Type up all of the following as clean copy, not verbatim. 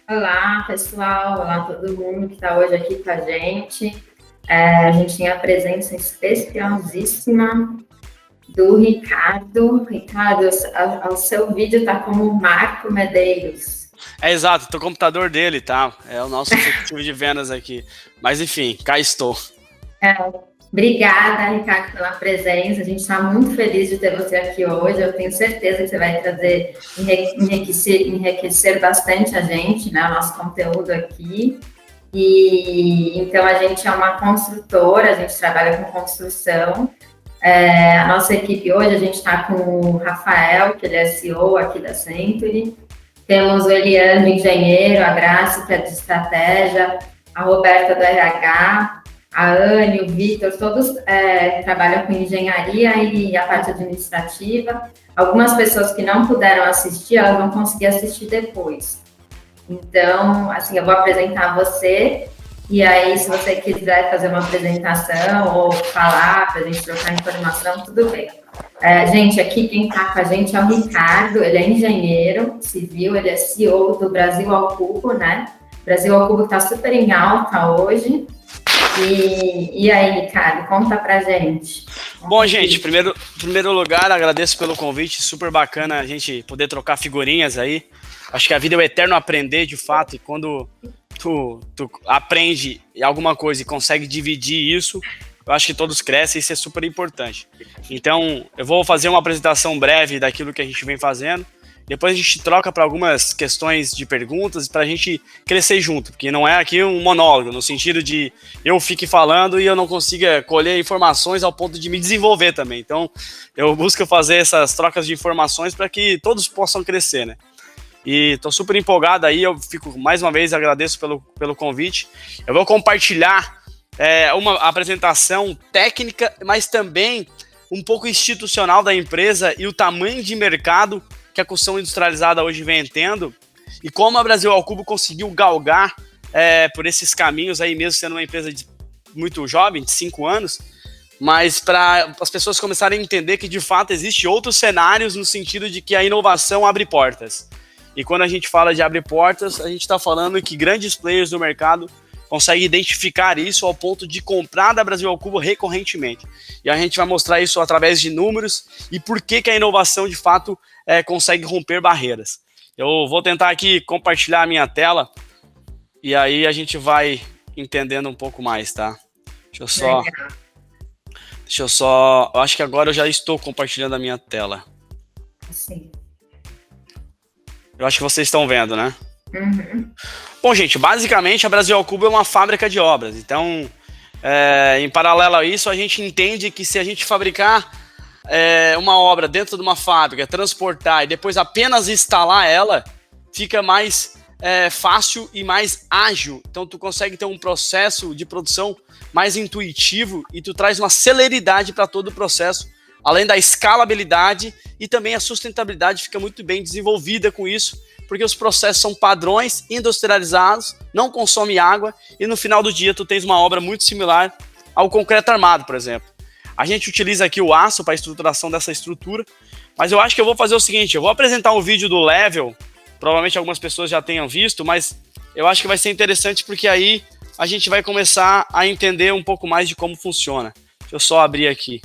Olá, pessoal. Olá, todo mundo que está hoje aqui com a gente. A gente tem a presença especialíssima do Ricardo. Ricardo, o seu vídeo está como Marco Medeiros. É exato, o computador dele, tá? É o nosso executivo de vendas aqui. Mas enfim, cá estou. Obrigada, Ricardo, pela presença. A gente está muito feliz de ter você aqui hoje. Eu tenho certeza que você vai trazer, enriquecer bastante a gente, né, o nosso conteúdo aqui. E então a gente é uma construtora, a gente trabalha com construção. A nossa equipe hoje, a gente está com o Rafael, que ele é CEO aqui da Century. Temos o Eliane, engenheiro, a Graça, que é de estratégia, a Roberta do RH, a Anne, o Vitor, todos trabalham com engenharia e a parte administrativa. Algumas pessoas que não puderam assistir, elas vão conseguir assistir depois. Então, assim, eu vou apresentar você, e aí, se você quiser fazer uma apresentação ou falar para a gente trocar informação, tudo bem. Gente, aqui quem está com a gente é o Ricardo, ele é engenheiro civil, ele é CEO do Brasil ao Cubo, né? Brasil ao Cubo está super em alta hoje. E aí, Ricardo, conta pra gente. Bom, gente, primeiro lugar, agradeço pelo convite, super bacana a gente poder trocar figurinhas aí. Acho que a vida é o eterno aprender, de fato, e quando tu aprende alguma coisa e consegue dividir isso, eu acho que todos crescem e isso é super importante. Então, eu vou fazer uma apresentação breve daquilo que a gente vem fazendo. Depois a gente troca para algumas questões de perguntas para a gente crescer junto, porque não é aqui um monólogo, no sentido de eu fique falando e eu não consiga colher informações ao ponto de me desenvolver também. Então, eu busco fazer essas trocas de informações para que todos possam crescer, né? E estou super empolgado aí, eu fico, mais uma vez, agradeço pelo convite. Eu vou compartilhar uma apresentação técnica, mas também um pouco institucional da empresa e o tamanho de mercado que a construção industrializada hoje vem tendo, e como a Brasil ao Cubo conseguiu galgar por esses caminhos aí, mesmo sendo uma empresa muito jovem, de 5 anos, mas para as pessoas começarem a entender que de fato existe outros cenários no sentido de que a inovação abre portas. E quando a gente fala de abrir portas, a gente está falando que grandes players do mercado conseguem identificar isso ao ponto de comprar da Brasil ao Cubo recorrentemente. E a gente vai mostrar isso através de números e por que a inovação de fato consegue romper barreiras. Eu vou tentar aqui compartilhar a minha tela e aí a gente vai entendendo um pouco mais, tá? Deixa eu só... Eu acho que agora eu já estou compartilhando a minha tela. Sim. Eu acho que vocês estão vendo, né? Uhum. Bom, gente, basicamente a Brasil ao Cubo é uma fábrica de obras. Então, em paralelo a isso, a gente entende que se a gente fabricar uma obra dentro de uma fábrica, transportar e depois apenas instalar ela, fica mais fácil e mais ágil. Então, tu consegue ter um processo de produção mais intuitivo e tu traz uma celeridade para todo o processo, além da escalabilidade e também a sustentabilidade fica muito bem desenvolvida com isso, porque os processos são padrões, industrializados, não consomem água e no final do dia tu tens uma obra muito similar ao concreto armado, por exemplo. A gente utiliza aqui o aço para a estruturação dessa estrutura, mas eu acho que eu vou fazer o seguinte, eu vou apresentar um vídeo do Level, provavelmente algumas pessoas já tenham visto, mas eu acho que vai ser interessante porque aí a gente vai começar a entender um pouco mais de como funciona. Deixa eu só abrir aqui.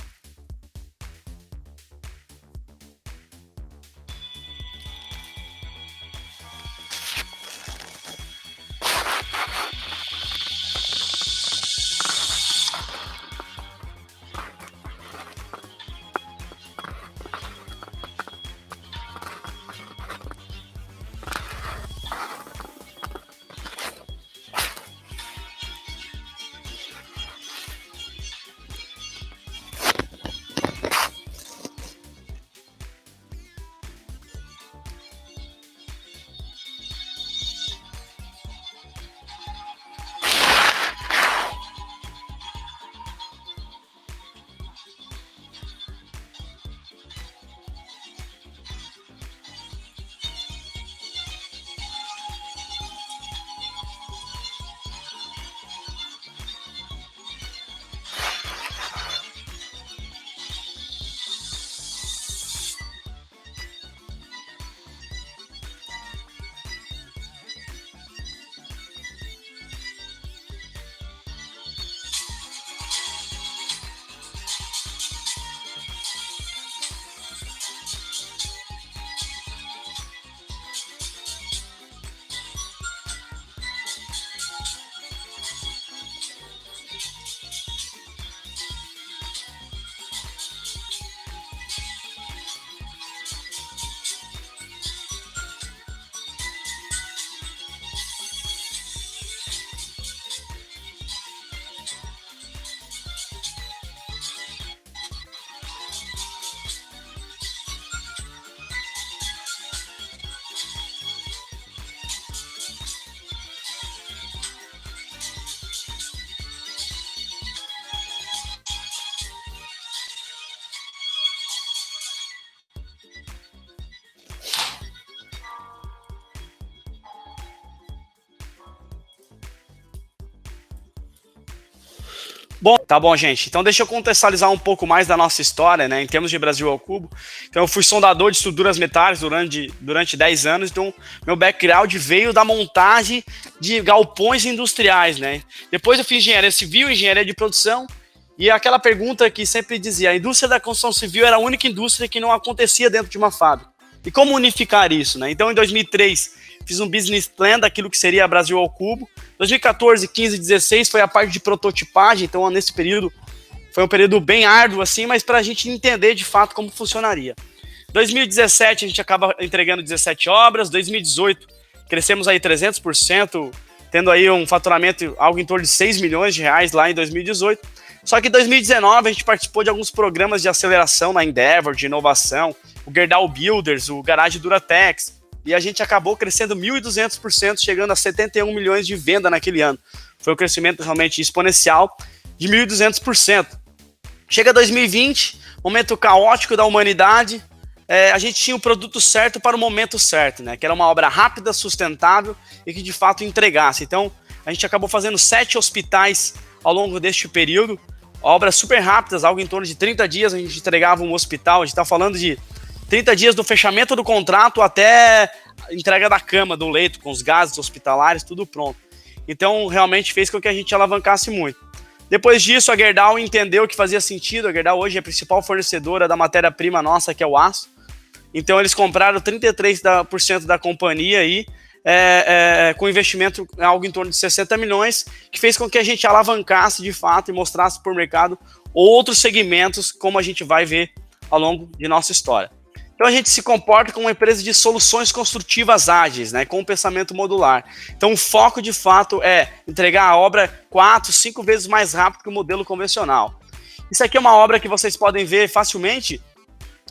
Bom, tá bom, gente. Então deixa eu contextualizar um pouco mais da nossa história, né, em termos de Brasil ao Cubo. Então eu fui sondador de estruturas metálicas durante 10 anos, então meu background veio da montagem de galpões industriais, né. Depois eu fiz engenharia civil, engenharia de produção, e aquela pergunta que sempre dizia, a indústria da construção civil era a única indústria que não acontecia dentro de uma fábrica. E como unificar isso, né? Então em 2003 fiz um business plan daquilo que seria Brasil ao Cubo. 2014, 15, 16 foi a parte de prototipagem, então nesse período foi um período bem árduo assim, mas para a gente entender de fato como funcionaria. 2017 a gente acaba entregando 17 obras, 2018 crescemos aí 300%, tendo aí um faturamento algo em torno de 6 milhões de reais lá em 2018. Só que em 2019 a gente participou de alguns programas de aceleração na Endeavor, de inovação, o Gerdau Builders, o Garage Duratex, e a gente acabou crescendo 1.200%, chegando a 71 milhões de venda naquele ano. Foi um crescimento realmente exponencial de 1.200%. Chega 2020, momento caótico da humanidade, a gente tinha o produto certo para o momento certo, né? Que era uma obra rápida, sustentável e que de fato entregasse. Então, a gente acabou fazendo 7 hospitais ao longo deste período, obras super rápidas, algo em torno de 30 dias a gente entregava um hospital, a gente está falando de 30 dias do fechamento do contrato até a entrega da cama, do leito, com os gases hospitalares, tudo pronto. Então, realmente fez com que a gente alavancasse muito. Depois disso, a Gerdau entendeu que fazia sentido. A Gerdau hoje é a principal fornecedora da matéria-prima nossa, que é o aço. Então, eles compraram 33% da companhia aí, com investimento algo em torno de 60 milhões, que fez com que a gente alavancasse de fato e mostrasse para o mercado outros segmentos, como a gente vai ver ao longo de nossa história. Então a gente se comporta como uma empresa de soluções construtivas ágeis, né, com um pensamento modular. Então o foco de fato é entregar a obra 4, 5 vezes mais rápido que o modelo convencional. Isso aqui é uma obra que vocês podem ver facilmente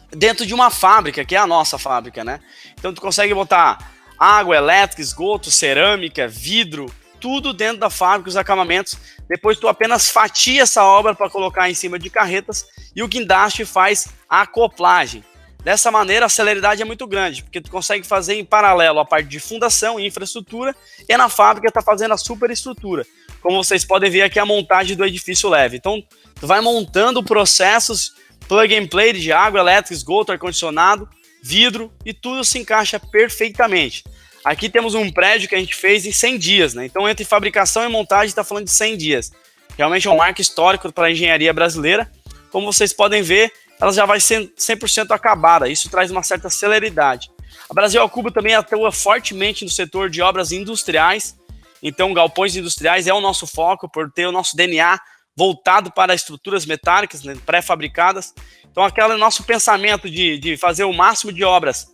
dentro de uma fábrica, que é a nossa fábrica, né? Então tu consegue botar água, elétrica, esgoto, cerâmica, vidro, tudo dentro da fábrica, os acabamentos. Depois tu apenas fatia essa obra para colocar em cima de carretas e o guindaste faz a acoplagem. Dessa maneira, a celeridade é muito grande, porque tu consegue fazer em paralelo a parte de fundação e infraestrutura, e na fábrica está fazendo a superestrutura. Como vocês podem ver aqui, a montagem do edifício leve. Então, tu vai montando processos plug and play de água, elétrica, esgoto, ar-condicionado, vidro, e tudo se encaixa perfeitamente. Aqui temos um prédio que a gente fez em 100 dias, né? Então, entre fabricação e montagem, está falando de 100 dias. Realmente é um marco histórico para a engenharia brasileira. Como vocês podem ver, ela já vai ser 100% acabada. Isso traz uma certa celeridade. A Brasil ao Cubo também atua fortemente no setor de obras industriais. Então, galpões industriais é o nosso foco, por ter o nosso DNA voltado para estruturas metálicas, né, pré-fabricadas. Então, aquele nosso pensamento de fazer o máximo de obras,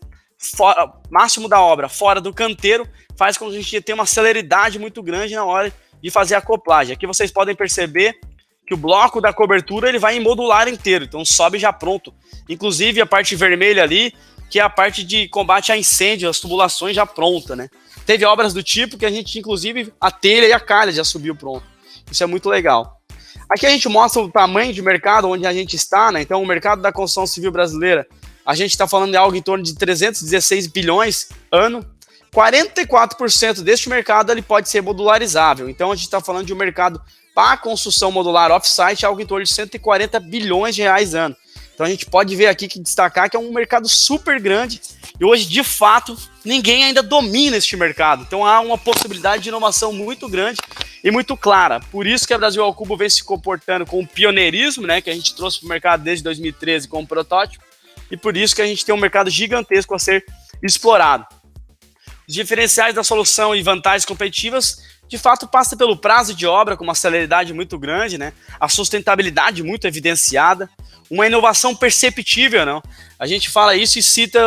máximo da obra fora do canteiro, faz com que a gente tenha uma celeridade muito grande na hora de fazer a acoplagem. Aqui vocês podem perceber que o bloco da cobertura ele vai em modular inteiro, então sobe já pronto. Inclusive a parte vermelha ali, que é a parte de combate a incêndio, as tubulações já pronta, né? Teve obras do tipo que a gente, inclusive, a telha e a calha já subiu pronto. Isso é muito legal. Aqui a gente mostra o tamanho de mercado onde a gente está, né? Então o mercado da construção civil brasileira, a gente está falando de algo em torno de 316 bilhões ano. 44% deste mercado ele pode ser modularizável. Então a gente está falando de um mercado para construção modular off-site, algo em torno de 140 bilhões de reais ano. Então a gente pode ver aqui que destacar que é um mercado super grande e hoje, de fato, ninguém ainda domina este mercado. Então há uma possibilidade de inovação muito grande e muito clara. Por isso que a Brasil ao Cubo vem se comportando com o pioneirismo, né, que a gente trouxe para o mercado desde 2013 como protótipo, e por isso que a gente tem um mercado gigantesco a ser explorado. Os diferenciais da solução e vantagens competitivas, de fato, passa pelo prazo de obra com uma celeridade muito grande, né? A sustentabilidade muito evidenciada, uma inovação perceptível, não? A gente fala isso e cita,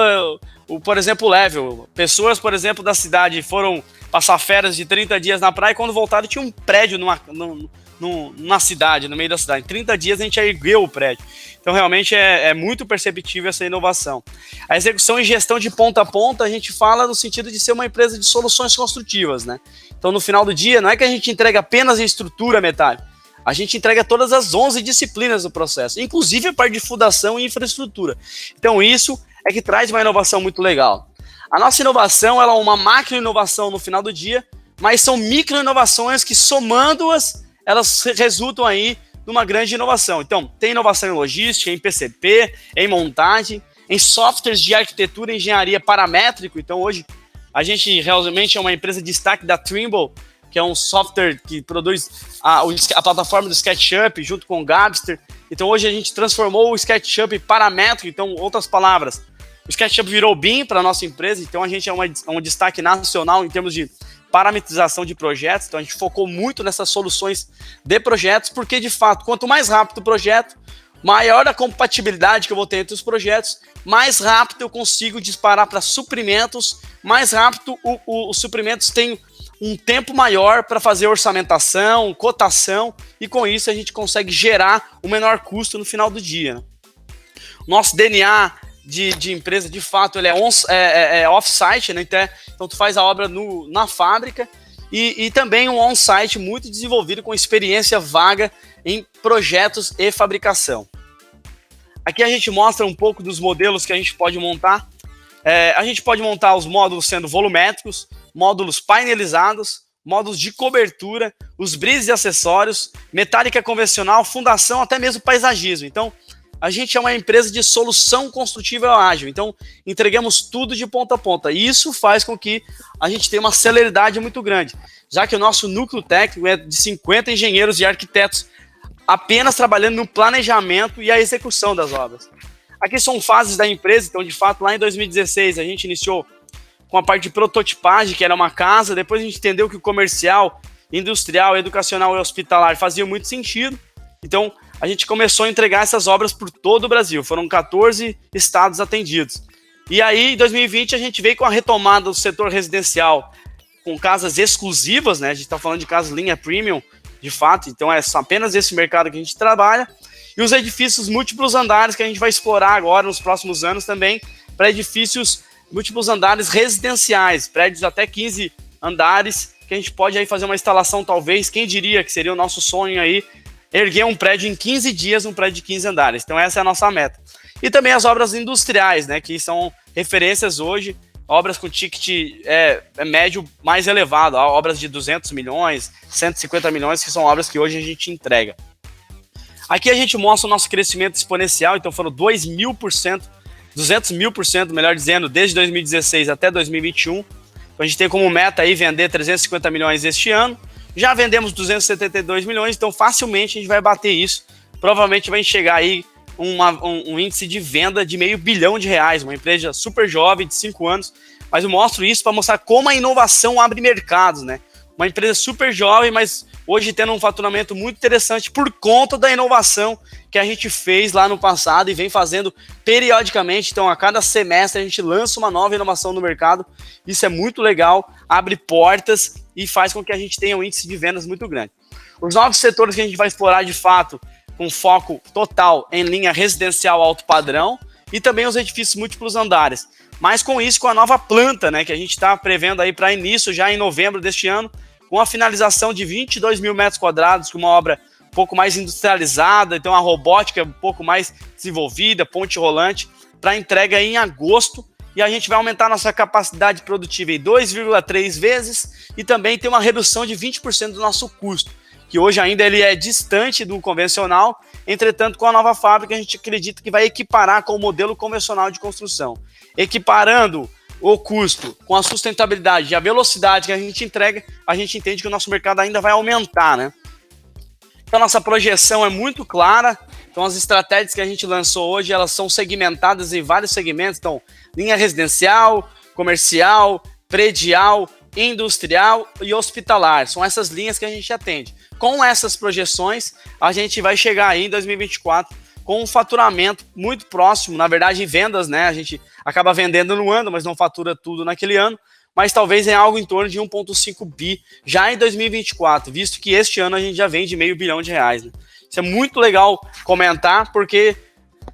por exemplo, o Level. Pessoas, por exemplo, da cidade foram passar férias de 30 dias na praia e quando voltaram tinha um prédio numa cidade, no meio da cidade. Em 30 dias a gente ergueu o prédio. Então, realmente, é muito perceptível essa inovação. A execução e gestão de ponta a ponta, a gente fala no sentido de ser uma empresa de soluções construtivas, né? Então, no final do dia, não é que a gente entrega apenas a estrutura metálica, a gente entrega todas as 11 disciplinas do processo, inclusive a parte de fundação e infraestrutura. Então, isso é que traz uma inovação muito legal. A nossa inovação ela é uma macro-inovação no final do dia, mas são micro-inovações que, somando-as, elas resultam aí numa grande inovação. Então, tem inovação em logística, em PCP, em montagem, em softwares de arquitetura e engenharia paramétrico. Então, hoje, a gente realmente é uma empresa de destaque da Trimble, que é um software que produz a plataforma do SketchUp junto com o Gabster. Então, hoje a gente transformou o SketchUp paramétrico. Então, outras palavras, o SketchUp virou BIM para a nossa empresa. Então, a gente é um destaque nacional em termos de parametrização de projetos. Então, a gente focou muito nessas soluções de projetos, porque, de fato, quanto mais rápido o projeto, maior a compatibilidade que eu vou ter entre os projetos, mais rápido eu consigo disparar para suprimentos, mais rápido os suprimentos têm um tempo maior para fazer orçamentação, cotação, e com isso a gente consegue gerar o menor custo no final do dia, né? Nosso DNA de empresa, de fato, ele é off-site, né? Então tu faz a obra na fábrica e também um on-site muito desenvolvido com experiência vaga em projetos e fabricação. Aqui a gente mostra um pouco dos modelos que a gente pode montar. A gente pode montar os módulos sendo volumétricos, módulos painelizados, módulos de cobertura, os brizes e acessórios, metálica convencional, fundação, até mesmo paisagismo. Então, a gente é uma empresa de solução construtiva ágil. Então, entregamos tudo de ponta a ponta. E isso faz com que a gente tenha uma celeridade muito grande, já que o nosso núcleo técnico é de 50 engenheiros e arquitetos apenas trabalhando no planejamento e a execução das obras. Aqui são fases da empresa. Então, de fato, lá em 2016, a gente iniciou com a parte de prototipagem, que era uma casa. Depois a gente entendeu que o comercial, industrial, educacional e hospitalar fazia muito sentido. Então, a gente começou a entregar essas obras por todo o Brasil. Foram 14 estados atendidos. E aí, em 2020, a gente veio com a retomada do setor residencial, com casas exclusivas, né? A gente está falando de casas linha premium, de fato. Então, é apenas esse mercado que a gente trabalha. E os edifícios múltiplos andares, que a gente vai explorar agora nos próximos anos também, para edifícios múltiplos andares residenciais, prédios até 15 andares, que a gente pode aí fazer uma instalação, talvez, quem diria que seria o nosso sonho aí, erguer um prédio em 15 dias, um prédio de 15 andares. Então essa é a nossa meta. E também as obras industriais, né, que são referências hoje, obras com ticket médio mais elevado, obras de 200 milhões, 150 milhões, que são obras que hoje a gente entrega. Aqui a gente mostra o nosso crescimento exponencial. Então foram 2.000%, 200.000%, melhor dizendo, desde 2016 até 2021. Então a gente tem como meta aí vender 350 milhões este ano. Já vendemos 272 milhões, então facilmente a gente vai bater isso. Provavelmente vai chegar aí um índice de venda de R$500 bilhão, uma empresa super jovem, de 5 anos. Mas eu mostro isso para mostrar como a inovação abre mercados, né? Uma empresa super jovem, mas hoje tendo um faturamento muito interessante por conta da inovação que a gente fez lá no passado e vem fazendo periodicamente. Então, a cada semestre a gente lança uma nova inovação no mercado. Isso é muito legal, abre portas e faz com que a gente tenha um índice de vendas muito grande. Os novos setores que a gente vai explorar de fato, com foco total em linha residencial alto padrão e também os edifícios múltiplos andares. Mas com isso, com a nova planta, né, que a gente está prevendo aí para início já em novembro deste ano, com a finalização de 22 mil metros quadrados, com uma obra um pouco mais industrializada, então a robótica um pouco mais desenvolvida, ponte rolante, para entrega em agosto, e a gente vai aumentar nossa capacidade produtiva em 2,3 vezes e também tem uma redução de 20% do nosso custo, que hoje ainda ele é distante do convencional. Entretanto, com a nova fábrica, a gente acredita que vai equiparar com o modelo convencional de construção. Equiparando o custo com a sustentabilidade e a velocidade que a gente entrega, a gente entende que o nosso mercado ainda vai aumentar, né? Então, a nossa projeção é muito clara. Então, as estratégias que a gente lançou hoje, elas são segmentadas em vários segmentos. Então, linha residencial, comercial, predial, industrial e hospitalar. São essas linhas que a gente atende. Com essas projeções, a gente vai chegar aí em 2024 com um faturamento muito próximo, na verdade, em vendas, né? A gente acaba vendendo no ano, mas não fatura tudo naquele ano, mas talvez em algo em torno de 1,5 bi já em 2024, visto que este ano a gente já vende R$500 bilhão, né? Isso é muito legal comentar, porque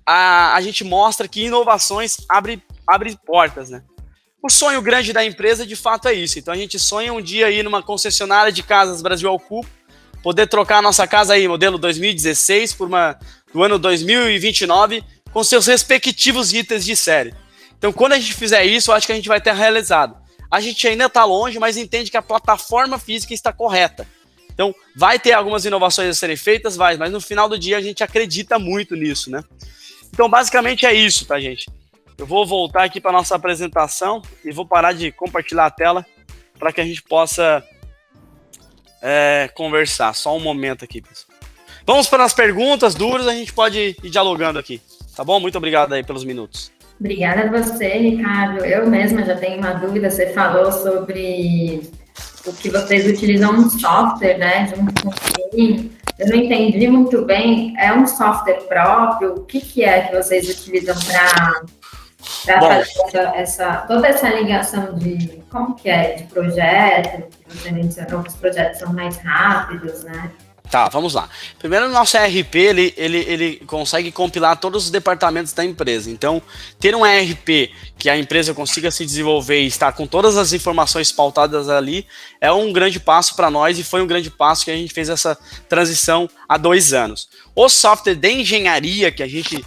a gente mostra que inovações abrem portas, né? O sonho grande da empresa, de fato, é isso. Então, a gente sonha um dia ir numa concessionária de casas Brasil ao Cubo, poder trocar a nossa casa aí, modelo 2016, por uma do ano 2029, com seus respectivos itens de série. Então, quando a gente fizer isso, eu acho que a gente vai ter realizado. A gente ainda está longe, mas entende que a plataforma física está correta. Então, vai ter algumas inovações a serem feitas, mas no final do dia a gente acredita muito nisso, né? Então, basicamente é isso, tá, gente? Eu vou voltar aqui para nossa apresentação e vou parar de compartilhar a tela para que a gente possa conversar. Só um momento aqui, pessoal. Vamos para as perguntas, dúvidas, a gente pode ir dialogando aqui. Tá bom? Muito obrigado aí pelos minutos. Obrigada a você, Ricardo. Eu mesma já tenho uma dúvida. Você falou sobre o que vocês utilizam um software, né, de um plugin. Eu não entendi muito bem. É um software próprio? O que é que vocês utilizam para fazer toda essa ligação de como que é, de projeto? Você mencionou que os projetos são mais rápidos, né? Tá, vamos lá. Primeiro, o nosso ERP, ele consegue compilar todos os departamentos da empresa. Então, ter um ERP que a empresa consiga se desenvolver e estar com todas as informações pautadas ali é um grande passo para nós e foi um grande passo que a gente fez essa transição há 2 anos. O software de engenharia que a gente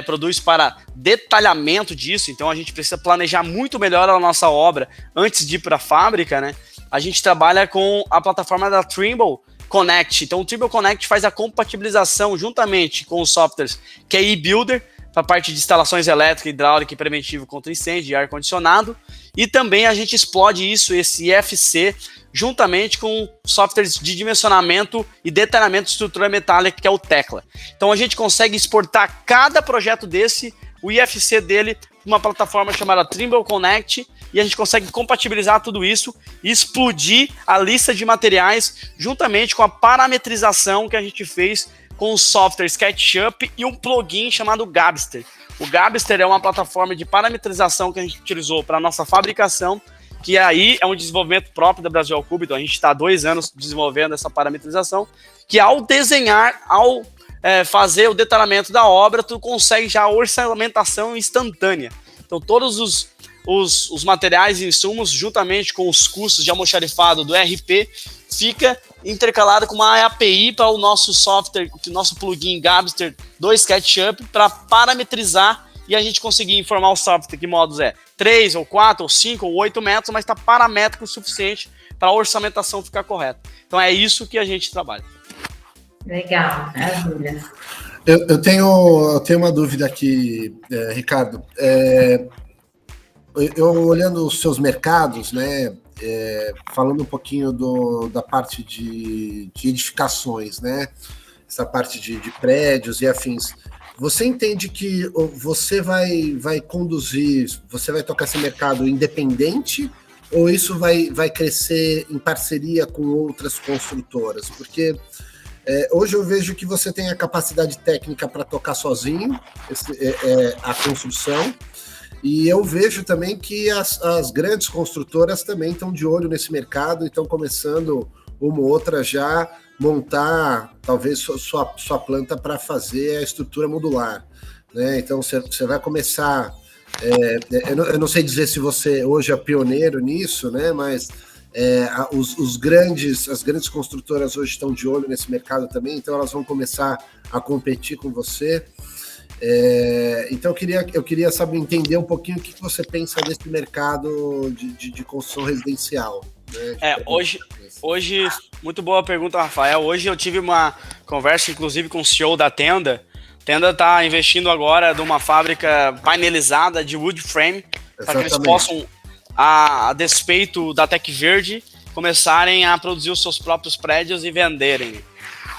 produz para detalhamento disso, então a gente precisa planejar muito melhor a nossa obra antes de ir para a fábrica, né? A gente trabalha com a plataforma da Trimble Connect. Então o Trimble Connect faz a compatibilização juntamente com os softwares QI Builder para a parte de instalações elétricas, hidráulica e preventivo contra incêndio e ar-condicionado. E também a gente explode esse IFC juntamente com softwares de dimensionamento e detalhamento de estrutura metálica, que é o Tecla. Então a gente consegue exportar cada projeto desse, o IFC dele, para uma plataforma chamada Trimble Connect, e a gente consegue compatibilizar tudo isso e explodir a lista de materiais juntamente com a parametrização que a gente fez com o software SketchUp e um plugin chamado Gabster. O Gabster é uma plataforma de parametrização que a gente utilizou para a nossa fabricação, que aí é um desenvolvimento próprio da Brasil Cube, então a gente está há 2 anos desenvolvendo essa parametrização, que ao desenhar, fazer o detalhamento da obra, tu consegue já a orçamentação instantânea. Então todos os materiais e insumos, juntamente com os custos de almoxarifado do ERP, fica intercalado com uma API para o nosso software, o nosso plugin Gabster do SketchUp, para parametrizar e a gente conseguir informar o software que módulos 3, ou 4, ou 5, ou 8 metros, mas está paramétrico o suficiente para a orçamentação ficar correta. Então é isso que a gente trabalha. Legal, maravilha. Eu tenho uma dúvida aqui, Ricardo. Eu olhando os seus mercados, né, falando um pouquinho da parte de edificações, né, essa parte de prédios e afins, você entende que você vai conduzir, você vai tocar esse mercado independente ou isso vai crescer em parceria com outras construtoras? Porque hoje eu vejo que você tem a capacidade técnica para tocar sozinho a construção. E eu vejo também que as grandes construtoras também estão de olho nesse mercado e estão começando uma ou outra já montar talvez sua planta para fazer a estrutura modular, né? Então você vai começar, eu não sei dizer se você hoje é pioneiro nisso, né? Mas as grandes construtoras hoje estão de olho nesse mercado também, então elas vão começar a competir com você. Então eu queria saber, entender um pouquinho o que você pensa desse mercado de construção residencial, né? Hoje, muito boa pergunta, Rafael. Hoje eu tive uma conversa, inclusive, com o CEO da Tenda. A Tenda está investindo agora numa fábrica painelizada de wood frame, para que eles possam, a despeito da Tec Verde, começarem a produzir os seus próprios prédios e venderem.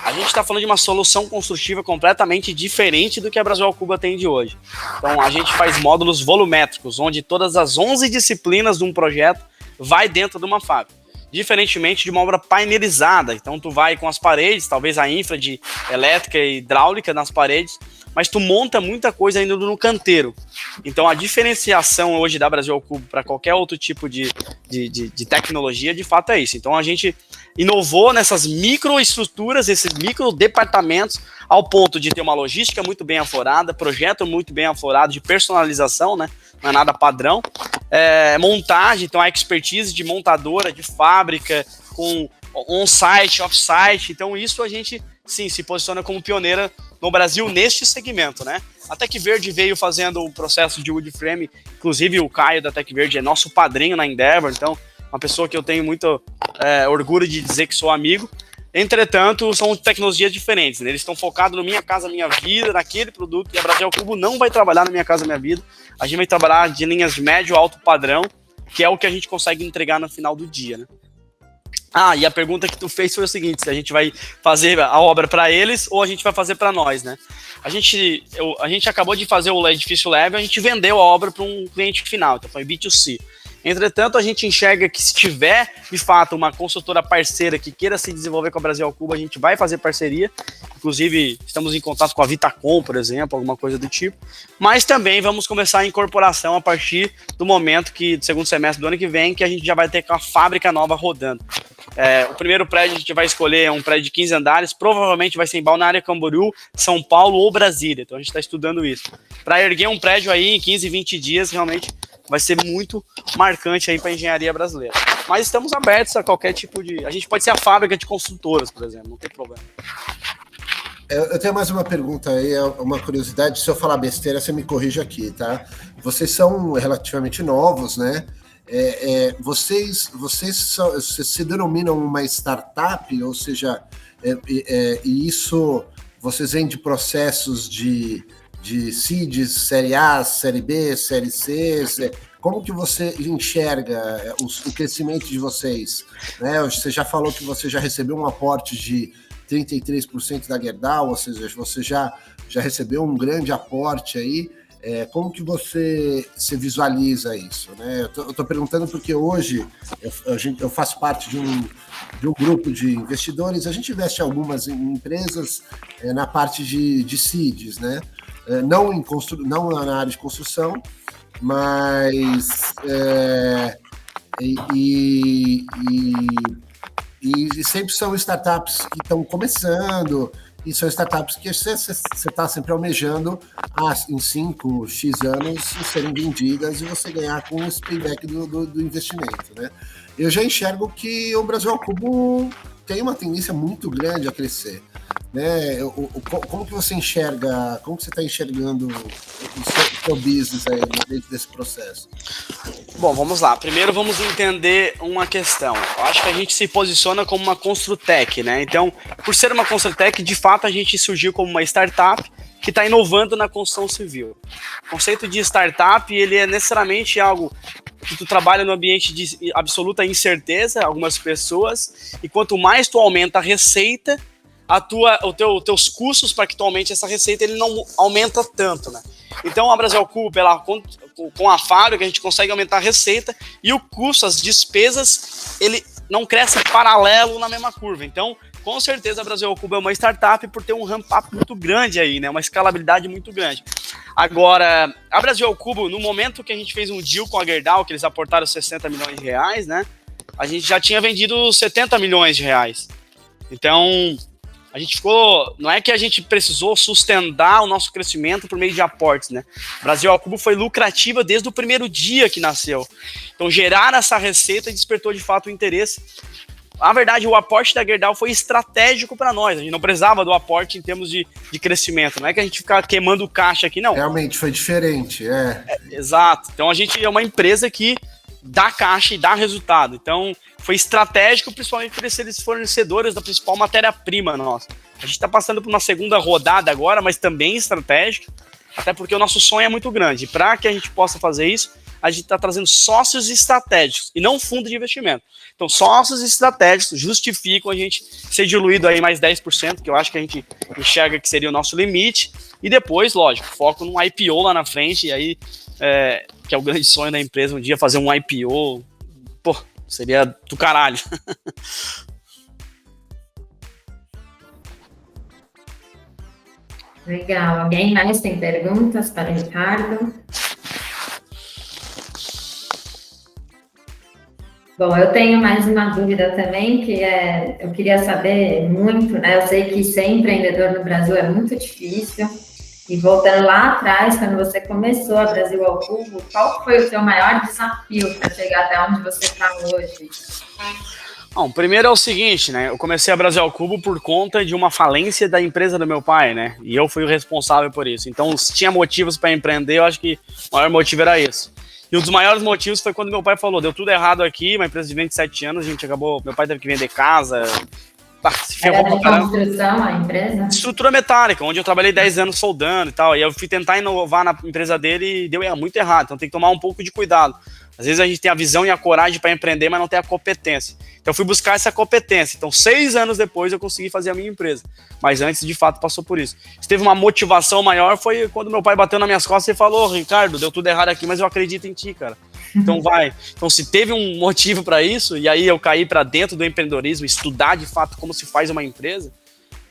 A gente está falando de uma solução construtiva completamente diferente do que a Brasil Cuba tem de hoje. Então, a gente faz módulos volumétricos, onde todas as 11 disciplinas de um projeto vai dentro de uma fábrica. Diferentemente de uma obra painelizada. Então, tu vai com as paredes, talvez a infra de elétrica e hidráulica nas paredes, mas tu monta muita coisa ainda no canteiro. Então, a diferenciação hoje da Brasil Cuba para qualquer outro tipo de tecnologia, de fato, é isso. Então, a gente inovou nessas microestruturas, esses microdepartamentos, ao ponto de ter uma logística muito bem aforada, projeto muito bem aforado de personalização, né? Não é nada padrão. Montagem, então a expertise de montadora, de fábrica, com on-site, off-site. Então isso a gente, sim, se posiciona como pioneira no Brasil neste segmento, né? A Tec Verde veio fazendo o processo de wood frame, inclusive o Caio da Tec Verde é nosso padrinho na Endeavor, então uma pessoa que eu tenho muito orgulho de dizer que sou amigo. Entretanto, são tecnologias diferentes, né? Eles estão focados no Minha Casa Minha Vida, naquele produto, e a Brasil ao Cubo não vai trabalhar no Minha Casa Minha Vida. A gente vai trabalhar de linhas de médio alto padrão, que é o que a gente consegue entregar no final do dia, né? E a pergunta que tu fez foi o seguinte: se a gente vai fazer a obra para eles ou a gente vai fazer para nós, né? A gente acabou de fazer o Edifício Leve, a gente vendeu a obra para um cliente final, então foi B2C. Entretanto, a gente enxerga que se tiver, de fato, uma consultora parceira que queira se desenvolver com a Brasil ao Cubo, a gente vai fazer parceria. Inclusive, estamos em contato com a Vitacom, por exemplo, alguma coisa do tipo. Mas também vamos começar a incorporação a partir do momento do segundo semestre do ano que vem, que a gente já vai ter com a fábrica nova rodando. O primeiro prédio a gente vai escolher é um prédio de 15 andares, provavelmente vai ser em Balneário Camboriú, São Paulo ou Brasília. Então a gente está estudando isso. Para erguer um prédio aí em 15, 20 dias, realmente vai ser muito marcante aí para a engenharia brasileira. Mas estamos abertos a qualquer tipo de... A gente pode ser a fábrica de consultoras, por exemplo, não tem problema. Eu tenho mais uma pergunta aí, uma curiosidade. Se eu falar besteira, você me corrige aqui, tá? Vocês são relativamente novos, né? Vocês se denominam uma startup, ou seja, e isso vocês vêm de processos de seeds, série A, série B, série C, como que você enxerga o crescimento de vocês? Né? Você já falou que você já recebeu um aporte de 33% da Gerdau, ou seja, você já recebeu um grande aporte aí. Como que você visualiza isso? Né? Eu tô perguntando porque hoje eu faço parte de um grupo de investidores, a gente investe em algumas empresas na parte de seeds, né? Não na área de construção, mas e sempre são startups que estão começando, e são startups que você está sempre almejando em 5x anos serem vendidas e você ganhar com esse payback do investimento, né? Eu já enxergo que o Brasil ao Cubo tem uma tendência muito grande a crescer, né? Como que você enxerga, como que você está enxergando o seu business aí dentro desse processo? Bom, vamos lá. Primeiro vamos entender uma questão. Eu acho que a gente se posiciona como uma Construtec, né? Então, por ser uma Construtec, de fato a gente surgiu como uma startup que está inovando na construção civil. O conceito de startup, ele é necessariamente algo que tu trabalha no ambiente de absoluta incerteza, algumas pessoas, e quanto mais tu aumenta a receita, teus custos para que tu aumente essa receita, ele não aumenta tanto, né? Então, a Brasil ao Cubo, com a fábrica, a gente consegue aumentar a receita e o custo, as despesas, ele não cresce paralelo na mesma curva. Então, com certeza, a Brasil ao Cubo é uma startup por ter um ramp-up muito grande aí, né? Uma escalabilidade muito grande. Agora, a Brasil ao Cubo, no momento que a gente fez um deal com a Gerdau, que eles aportaram 60 milhões de reais, né? A gente já tinha vendido 70 milhões de reais. Então, a gente ficou... Não é que a gente precisou sustentar o nosso crescimento por meio de aportes, né? Brasil ao Cubo foi lucrativa desde o primeiro dia que nasceu. Então, gerar essa receita despertou, de fato, o interesse. Na verdade, o aporte da Gerdau foi estratégico para nós. A gente não precisava do aporte em termos de crescimento. Não é que a gente ficava queimando caixa aqui, não. Realmente, foi diferente, Exato. Então, a gente é uma empresa que dá caixa e dá resultado. Então, foi estratégico, principalmente por serem fornecedores da principal matéria-prima nossa. A gente está passando por uma segunda rodada agora, mas também estratégico, até porque o nosso sonho é muito grande. Para que a gente possa fazer isso, a gente está trazendo sócios estratégicos e não fundo de investimento. Então, sócios estratégicos justificam a gente ser diluído aí mais 10%, que eu acho que a gente enxerga que seria o nosso limite. E depois, lógico, foco num IPO lá na frente, e aí, que é o grande sonho da empresa, um dia fazer um IPO, pô, seria do caralho. Legal. Alguém mais tem perguntas para o Ricardo? Bom, eu tenho mais uma dúvida também, que eu queria saber muito, né? Eu sei que ser empreendedor no Brasil é muito difícil. E voltando lá atrás, quando você começou a Brasil ao Cubo, qual foi o seu maior desafio para chegar até onde você está hoje? Bom, primeiro é o seguinte, né? Eu comecei a Brasil ao Cubo por conta de uma falência da empresa do meu pai, né? E eu fui o responsável por isso. Então, se tinha motivos para empreender, eu acho que o maior motivo era esse. E um dos maiores motivos foi quando meu pai falou, deu tudo errado aqui, uma empresa de 27 anos, meu pai teve que vender casa, se ferrou Era pra de caramba. construção a empresa? Estrutura metálica, onde eu trabalhei 10 anos soldando e tal. E eu fui tentar inovar na empresa dele e deu muito errado. Então tem que tomar um pouco de cuidado. Às vezes a gente tem a visão e a coragem para empreender, mas não tem a competência. Então eu fui buscar essa competência. Então 6 anos depois eu consegui fazer a minha empresa. Mas antes, de fato, passou por isso. Se teve uma motivação maior foi quando meu pai bateu nas minhas costas e falou: Ricardo, deu tudo errado aqui, mas eu acredito em ti, cara. Então vai. Então se teve um motivo para isso, e aí eu caí para dentro do empreendedorismo, estudar de fato como se faz uma empresa,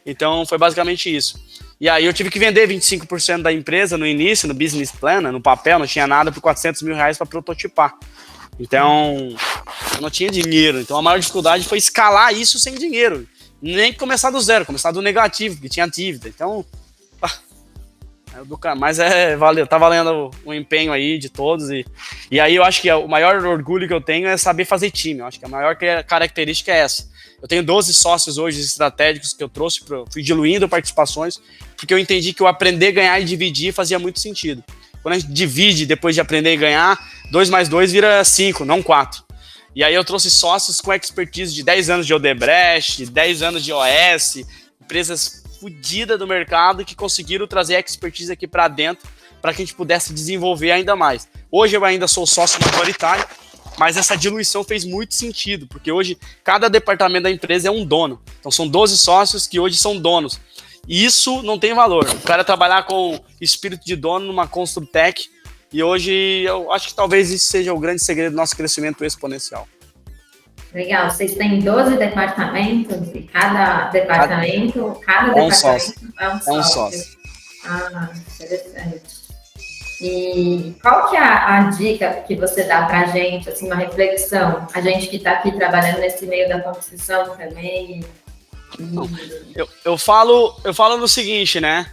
então foi basicamente isso. E aí eu tive que vender 25% da empresa no início, no business plan, no papel, não tinha nada, por R$400 mil para prototipar. Então, eu não tinha dinheiro. Então a maior dificuldade foi escalar isso sem dinheiro. Nem começar do zero, começar do negativo, porque tinha dívida. Então, mas valeu, tá valendo o empenho aí de todos. E aí eu acho que o maior orgulho que eu tenho é saber fazer time. Eu acho que a maior característica é essa. Eu tenho 12 sócios hoje estratégicos que eu trouxe, fui diluindo participações, porque eu entendi que o aprender, ganhar e dividir fazia muito sentido. Quando a gente divide depois de aprender e ganhar, 2 mais 2 vira 5, não 4. E aí eu trouxe sócios com expertise de 10 anos de Odebrecht, 10 anos de OS, empresas fodidas do mercado que conseguiram trazer expertise aqui para dentro para que a gente pudesse desenvolver ainda mais. Hoje eu ainda sou sócio majoritário, mas essa diluição fez muito sentido, porque hoje cada departamento da empresa é um dono. Então são 12 sócios que hoje são donos. E isso não tem valor. O cara trabalhar com espírito de dono numa Construtec, e hoje eu acho que talvez isso seja o grande segredo do nosso crescimento exponencial. Legal, vocês têm 12 departamentos e cada departamento é um sócio. Ah, interessante. E qual que é a dica que você dá para a gente, assim, uma reflexão? A gente que está aqui trabalhando nesse meio da construção também. Eu falo no seguinte, né?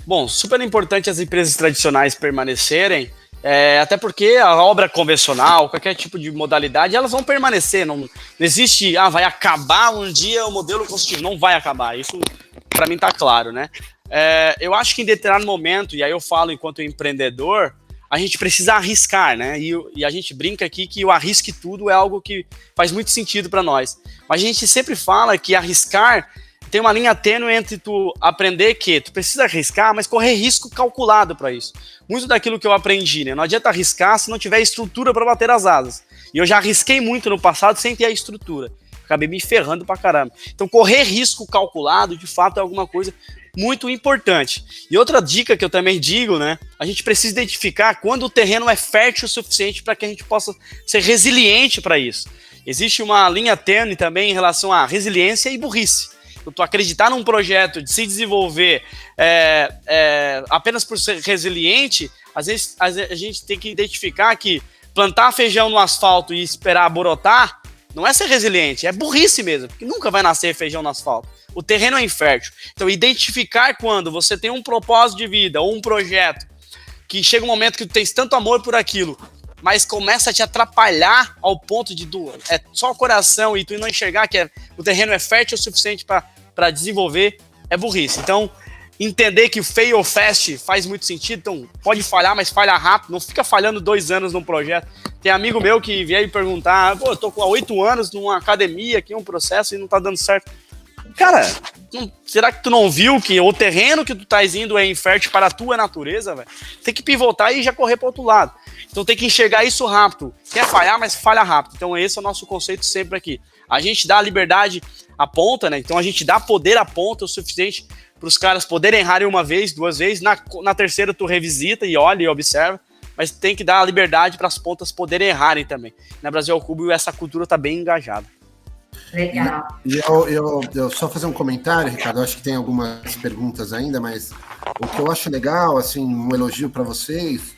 Bom, super importante as empresas tradicionais permanecerem, até porque a obra convencional, qualquer tipo de modalidade, elas vão permanecer. Não existe, vai acabar um dia o modelo construtivo. Não vai acabar. Isso, para mim, tá claro, né? Eu acho que em determinado momento, e aí eu falo enquanto empreendedor, a gente precisa arriscar, né? E a gente brinca aqui que o arrisque tudo é algo que faz muito sentido para nós. Mas a gente sempre fala que arriscar tem uma linha tênue entre tu aprender que tu precisa arriscar, mas correr risco calculado para isso. Muito daquilo que eu aprendi, né? Não adianta arriscar se não tiver estrutura para bater as asas. E eu já arrisquei muito no passado sem ter a estrutura. Acabei me ferrando pra caramba. Então correr risco calculado, de fato, é alguma coisa muito importante. E outra dica que eu também digo, né? A gente precisa identificar quando o terreno é fértil o suficiente para que a gente possa ser resiliente para isso. Existe uma linha tênue também em relação à resiliência e burrice. Então, tu acreditar num projeto de se desenvolver apenas por ser resiliente, às vezes a gente tem que identificar que plantar feijão no asfalto e esperar brotar não é ser resiliente, é burrice mesmo, porque nunca vai nascer feijão no asfalto. O terreno é infértil. Então, identificar quando você tem um propósito de vida ou um projeto que chega um momento que tu tens tanto amor por aquilo, mas começa a te atrapalhar ao ponto de só o coração e tu não enxergar que o terreno é fértil o suficiente para desenvolver, é burrice. Então, entender que o fail fast faz muito sentido. Então, pode falhar, mas falha rápido. Não fica falhando 2 anos num projeto. Tem amigo meu que veio me perguntar, eu tô com 8 anos numa academia aqui, um processo e não tá dando certo. Cara, será que tu não viu que o terreno que tu tá indo é infértil para a tua natureza, velho? Tem que pivotar e já correr para outro lado. Então tem que enxergar isso rápido. Quer falhar, mas falha rápido. Então esse é o nosso conceito sempre aqui. A gente dá liberdade à ponta, né? Então a gente dá poder à ponta o suficiente para os caras poderem errar uma vez, 2 vezes. Na terceira tu revisita e olha e observa. Mas tem que dar a liberdade para as pontas poderem errarem também. Na Brasil ao Cubo essa cultura tá bem engajada. Legal. E eu só fazer um comentário, Ricardo, eu acho que tem algumas perguntas ainda, mas o que eu acho legal, assim, um elogio para vocês,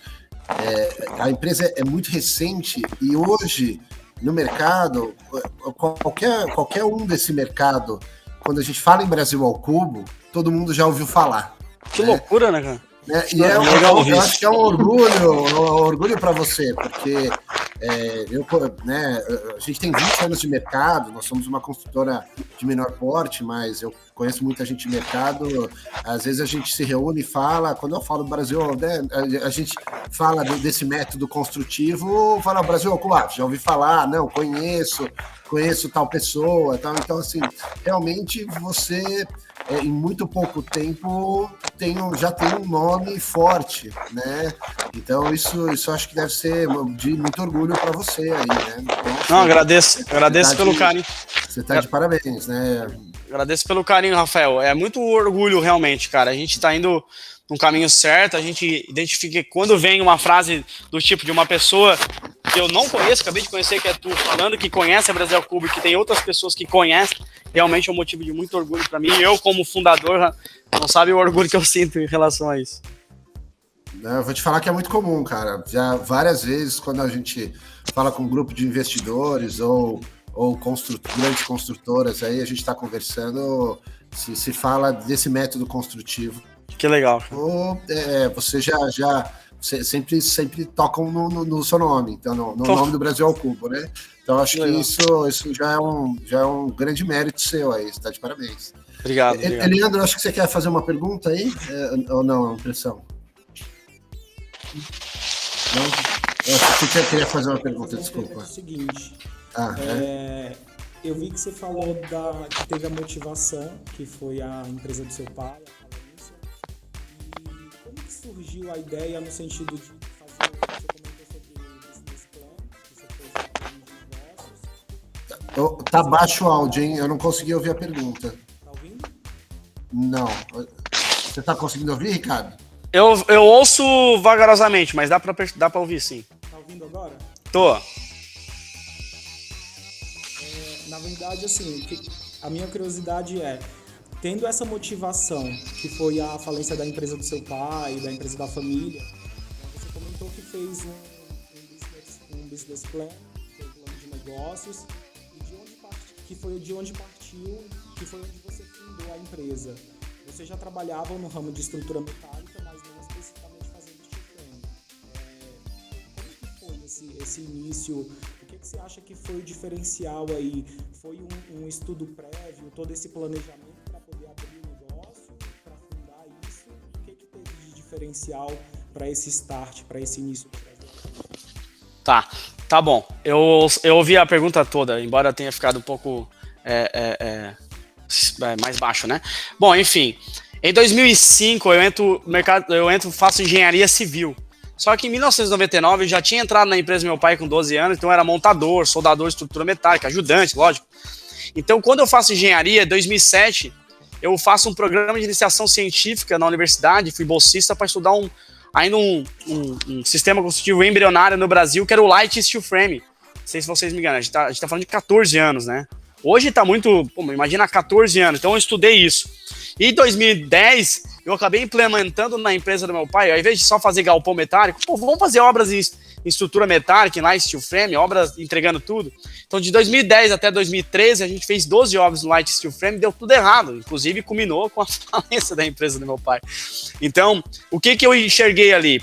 a empresa é muito recente e hoje, no mercado, qualquer um desse mercado, quando a gente fala em Brasil ao Cubo, todo mundo já ouviu falar. Que loucura, né, cara? E eu acho que é um orgulho para você, porque a gente tem 20 anos de mercado, nós somos uma construtora de menor porte, mas eu conheço muita gente de mercado, às vezes a gente se reúne e fala, quando eu falo do Brasil, né, a gente fala desse método construtivo, fala Brasil, já ouvi falar, não, conheço, conheço tal pessoa, tal. Então, assim, realmente você, em muito pouco tempo, já tem um nome forte, né? Então, isso acho que deve ser de muito orgulho para você aí, né? Então, Não, agradeço pelo carinho. Você tá de parabéns, né? Agradeço pelo carinho, Rafael. É muito orgulho, realmente, cara. A gente tá indo num caminho certo, a gente identifica que quando vem uma frase do tipo de uma pessoa que eu não conheço, acabei de conhecer, que é tu, falando que conhece a Brasil Clube, que tem outras pessoas que conhecem, realmente é um motivo de muito orgulho para mim. Eu, como fundador, não sabe o orgulho que eu sinto em relação a isso. Eu vou te falar que é muito comum, cara. Já várias vezes, quando a gente fala com um grupo de investidores ou grandes construtoras, aí a gente está conversando, se fala desse método construtivo. Que legal. Você sempre tocam no seu nome, então no nome do Brasil ao Cubo, né? Então acho que isso já é um grande mérito seu aí, você está de parabéns. Obrigado. Leandro, acho que você quer fazer uma pergunta aí, ou não, é uma impressão? Não? Você queria fazer uma pergunta, desculpa. É o seguinte, é? Eu vi que você falou que teve a motivação, que foi a empresa do seu pai, a falência, e como que surgiu a ideia no sentido de fazer, você comentou sobre o business plan, que você fez um plano de negócios. Tá baixo o áudio, hein? Eu não consegui ouvir a pergunta. Tá ouvindo? Não. Você tá conseguindo ouvir, Ricardo? Eu ouço vagarosamente, mas dá pra ouvir, sim. Tá ouvindo agora? Tô. Na verdade, assim, a minha curiosidade tendo essa motivação, que foi a falência da empresa do seu pai, da empresa da família, você comentou que fez um business plan, que foi um plano de negócios, e que foi de onde partiu, que foi onde você fundou a empresa. Você já trabalhava no ramo de estrutura metálica, mas não especificamente fazendo steel frame. Como que foi esse início? O que você acha que foi o diferencial aí? Foi um estudo prévio, todo esse planejamento para poder abrir o negócio, para fundar isso? O que teve de diferencial para esse start, para esse início do Brasil? Tá bom. Eu ouvi a pergunta toda, embora tenha ficado um pouco mais baixo, né? Bom, enfim, em 2005 faço engenharia civil. Só que em 1999 eu já tinha entrado na empresa do meu pai com 12 anos, então eu era montador, soldador de estrutura metálica, ajudante, lógico. Então, quando eu faço engenharia, em 2007, eu faço um programa de iniciação científica na universidade, fui bolsista para estudar um sistema construtivo embrionário no Brasil, que era o Light Steel Frame. Não sei se vocês me enganam, a gente tá falando de 14 anos, né? Hoje tá muito, imagina 14 anos, então eu estudei isso. E em 2010, eu acabei implementando na empresa do meu pai, ao invés de só fazer galpão metálico, vamos fazer obras em estrutura metálica, em light steel frame, obras entregando tudo. Então de 2010 até 2013, a gente fez 12 obras no light steel frame, deu tudo errado, inclusive culminou com a falência da empresa do meu pai. Então, o que eu enxerguei ali?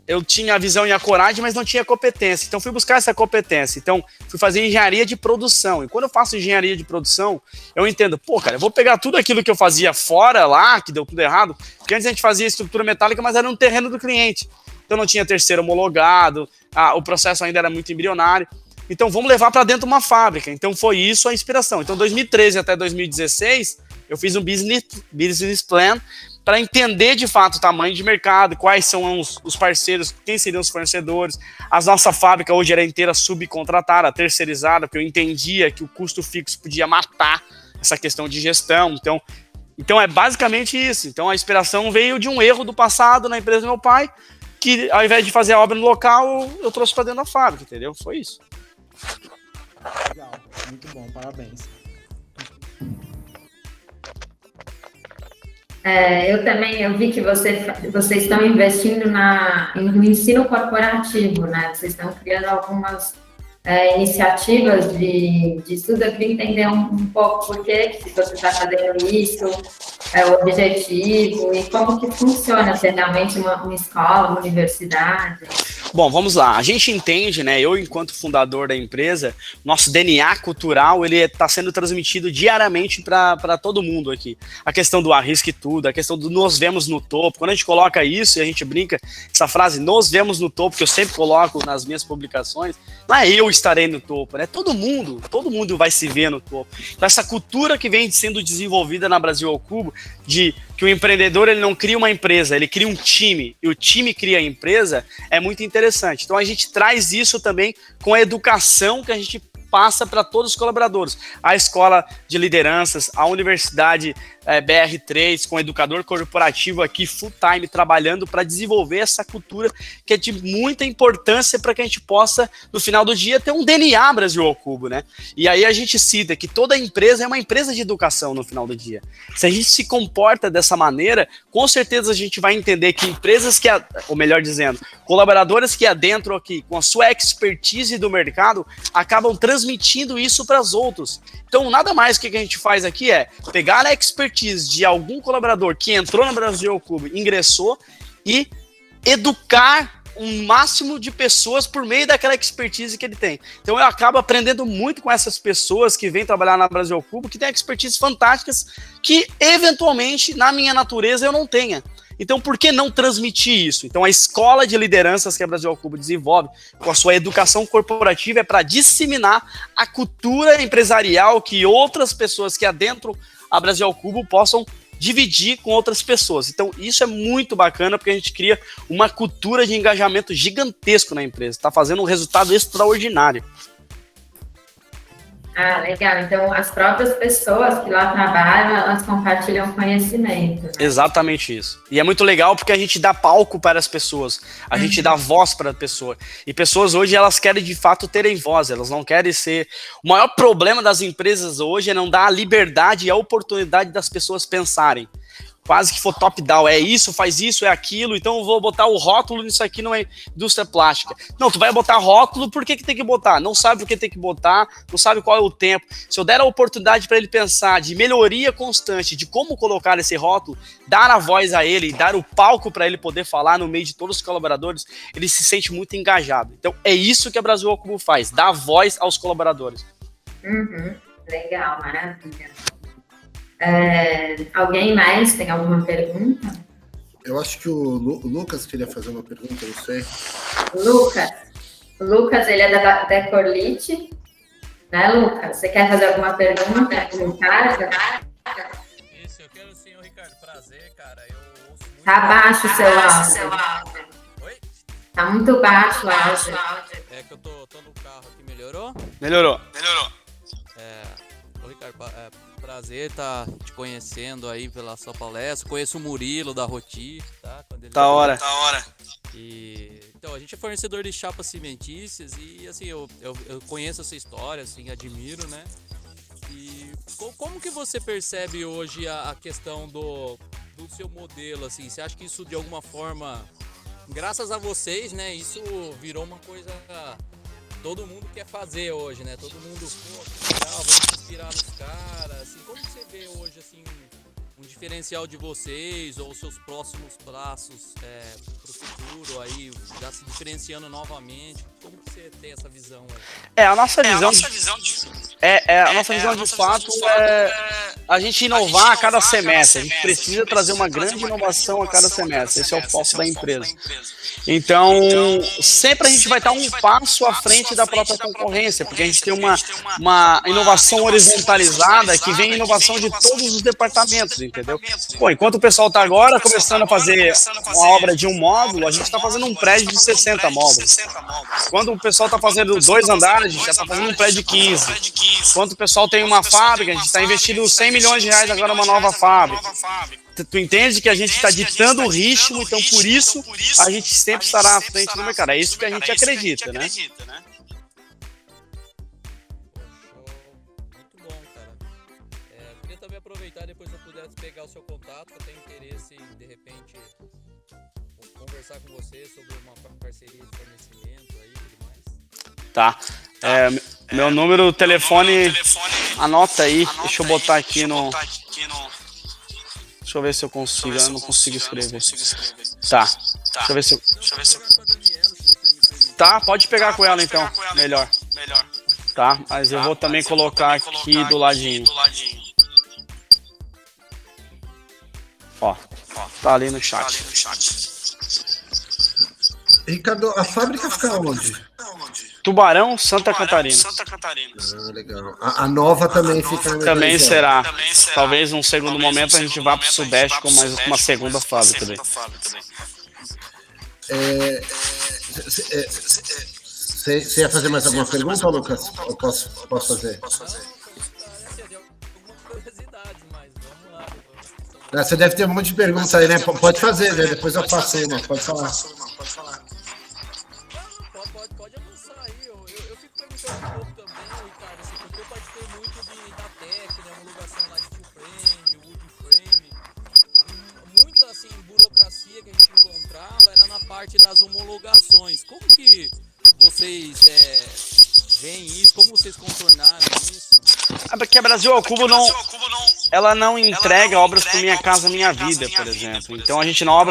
Eu tinha a visão e a coragem, mas não tinha competência. Então, fui buscar essa competência. Então, fui fazer engenharia de produção. E quando eu faço engenharia de produção, eu entendo, cara, eu vou pegar tudo aquilo que eu fazia fora lá, que deu tudo errado, porque antes a gente fazia estrutura metálica, mas era no terreno do cliente. Então, não tinha terceiro homologado, o processo ainda era muito embrionário. Então, vamos levar para dentro de uma fábrica. Então, foi isso a inspiração. Então, 2013 até 2016, eu fiz um business plan para entender de fato o tamanho de mercado, quais são os parceiros, quem seriam os fornecedores. A nossa fábrica hoje era inteira subcontratada, terceirizada, porque eu entendia que o custo fixo podia matar essa questão de gestão. Então é basicamente isso. Então a inspiração veio de um erro do passado na empresa do meu pai, que ao invés de fazer a obra no local, eu trouxe para dentro da fábrica, entendeu? Foi isso. Legal, muito bom, parabéns. Eu vi que vocês estão investindo no ensino corporativo, né? Vocês estão criando algumas iniciativas de estudo. Eu queria entender um pouco por que você está fazendo isso, o objetivo e como que funciona, se é realmente uma escola, uma universidade. Bom, vamos lá. A gente entende, né? Eu, enquanto fundador da empresa, nosso DNA cultural ele está sendo transmitido diariamente para todo mundo aqui. A questão do arrisque tudo, a questão do nos vemos no topo. Quando a gente coloca isso e a gente brinca, essa frase nos vemos no topo, que eu sempre coloco nas minhas publicações, não é eu estarei no topo, né? Todo mundo vai se ver no topo. Então, essa cultura que vem sendo desenvolvida na Brasil ao Cubo, de que o empreendedor ele não cria uma empresa, ele cria um time, e o time cria a empresa, é muito interessante. Então a gente traz isso também com a educação que a gente passa para todos os colaboradores. A escola de lideranças, a universidade BR3, com educador corporativo aqui full time trabalhando para desenvolver essa cultura que é de muita importância para que a gente possa, no final do dia, ter um DNA Brasil ao Cubo, né? E aí a gente cita que toda empresa é uma empresa de educação no final do dia. Se a gente se comporta dessa maneira, com certeza a gente vai entender que empresas que, ou melhor dizendo, colaboradores que adentram aqui com a sua expertise do mercado, acabam transmitindo isso para os outros. Então, nada mais que a gente faz aqui é pegar a expertise de algum colaborador que entrou no Brasil ao Cubo, ingressou, e educar um máximo de pessoas por meio daquela expertise que ele tem. Então, eu acabo aprendendo muito com essas pessoas que vêm trabalhar na Brasil ao Cubo, que têm expertise fantásticas que, eventualmente, na minha natureza, eu não tenha. Então, por que não transmitir isso? Então, a escola de lideranças que a Brasil ao Cubo desenvolve com a sua educação corporativa é para disseminar a cultura empresarial que outras pessoas que adentram a Brasil ao Cubo possam dividir com outras pessoas. Então, isso é muito bacana porque a gente cria uma cultura de engajamento gigantesco na empresa. Está fazendo um resultado extraordinário. Ah, legal. Então, as próprias pessoas que lá trabalham, elas compartilham conhecimento. Né? Exatamente isso. E é muito legal porque a gente dá palco para as pessoas, a gente dá voz para a pessoa. E pessoas hoje, elas querem de fato terem voz, elas não querem ser... O maior problema das empresas hoje é não dar a liberdade e a oportunidade das pessoas pensarem. Quase que for top-down, é isso, faz isso, é aquilo, então eu vou botar o rótulo nisso aqui numa indústria plástica. Não, tu vai botar rótulo, por que tem que botar? Não sabe o que tem que botar, não sabe qual é o tempo. Se eu der a oportunidade para ele pensar de melhoria constante, de como colocar esse rótulo, dar a voz a ele, dar o palco para ele poder falar no meio de todos os colaboradores, ele se sente muito engajado. Então é isso que a Brasil ao Cubo faz, dá voz aos colaboradores. Legal, maravilha. Alguém mais tem alguma pergunta? Eu acho que o Lucas queria fazer uma pergunta, não sei. O Lucas, ele é da Decorlite, né, Lucas? Você quer fazer alguma pergunta? Isso, eu quero sim, Ricardo. Prazer, cara. Eu ouço muito. Tá baixo o seu áudio. Oi? Tá muito baixo o áudio. É que eu tô no carro aqui. Melhorou? Melhorou. Ô, Ricardo, prazer estar te conhecendo aí pela sua palestra. Conheço o Murilo da Roti, tá? Da hora. E, então, a gente é fornecedor de chapas cimentícias e, assim, eu conheço essa história, assim, admiro, né? E como que você percebe hoje a questão do seu modelo, assim? Você acha que isso, de alguma forma, graças a vocês, né, isso virou uma coisa... Todo mundo quer fazer hoje, né? Todo mundo, pô, legal, vamos se inspirar nos caras. Assim, como você vê hoje, assim, um diferencial de vocês ou seus próximos passos pro futuro aí, já se diferenciando novamente? Como que você tem essa visão aí? A nossa visão de fato é a gente inovar a cada semestre. A gente precisa trazer uma grande inovação a cada semestre. Esse é o foco da empresa. Então, sempre a gente vai estar um passo à frente da própria concorrência, porque a gente tem uma inovação horizontalizada que vem inovação de todos os departamentos, entendeu? Pô, enquanto o pessoal está agora começando a fazer uma obra de um módulo, a gente está fazendo um prédio de 60 módulos. Quando o pessoal está fazendo 2 andares, a gente já está fazendo um prédio de 15. Quando o pessoal tem uma fábrica, a gente está investindo 100 milhões de reais agora numa nova fábrica. Tu entende que a gente está ditando o ritmo, então por isso a gente sempre estará à frente do mercado. É isso que a gente acredita, né? Muito bom, cara. Eu queria também aproveitar, depois se eu pudesse pegar o seu contato, eu tenho interesse em, de repente, conversar com você sobre uma parceria de fornecimento aí e tudo mais. Tá. Meu número, telefone, anota aí. Deixa eu botar aqui no... Deixa eu ver se eu consigo. Eu não consigo escrever. Tá. Deixa eu ver se eu... Tá, pode pegar com ela então, melhor. Tá, mas eu vou também colocar aqui do ladinho. Ó, tá ali no chat. Ricardo, a fábrica fica onde? Tubarão, Santa Catarina. Ah, legal. A nova também fica na Também região. será. Talvez num segundo momento a gente vá para o Sudeste com mais uma segunda fábrica daí. Você ia fazer mais alguma pergunta, Lucas? Eu posso fazer? Você deve ter um monte de perguntas aí, né? Pode fazer, né? Depois eu faço uma. Pode falar. Pode avançar aí. Eu fico perguntando um pouco também, Ricardo, assim, porque eu participei muito da TEC, né? Homologação lá de steel frame, wood frame. Muita assim, burocracia que a gente encontrava era na parte das homologações. Como que vocês veem isso? Como vocês contornaram isso? Porque a Brasil ao Cubo ela não entrega obras por Minha Casa Minha Vida, por exemplo. Então a gente não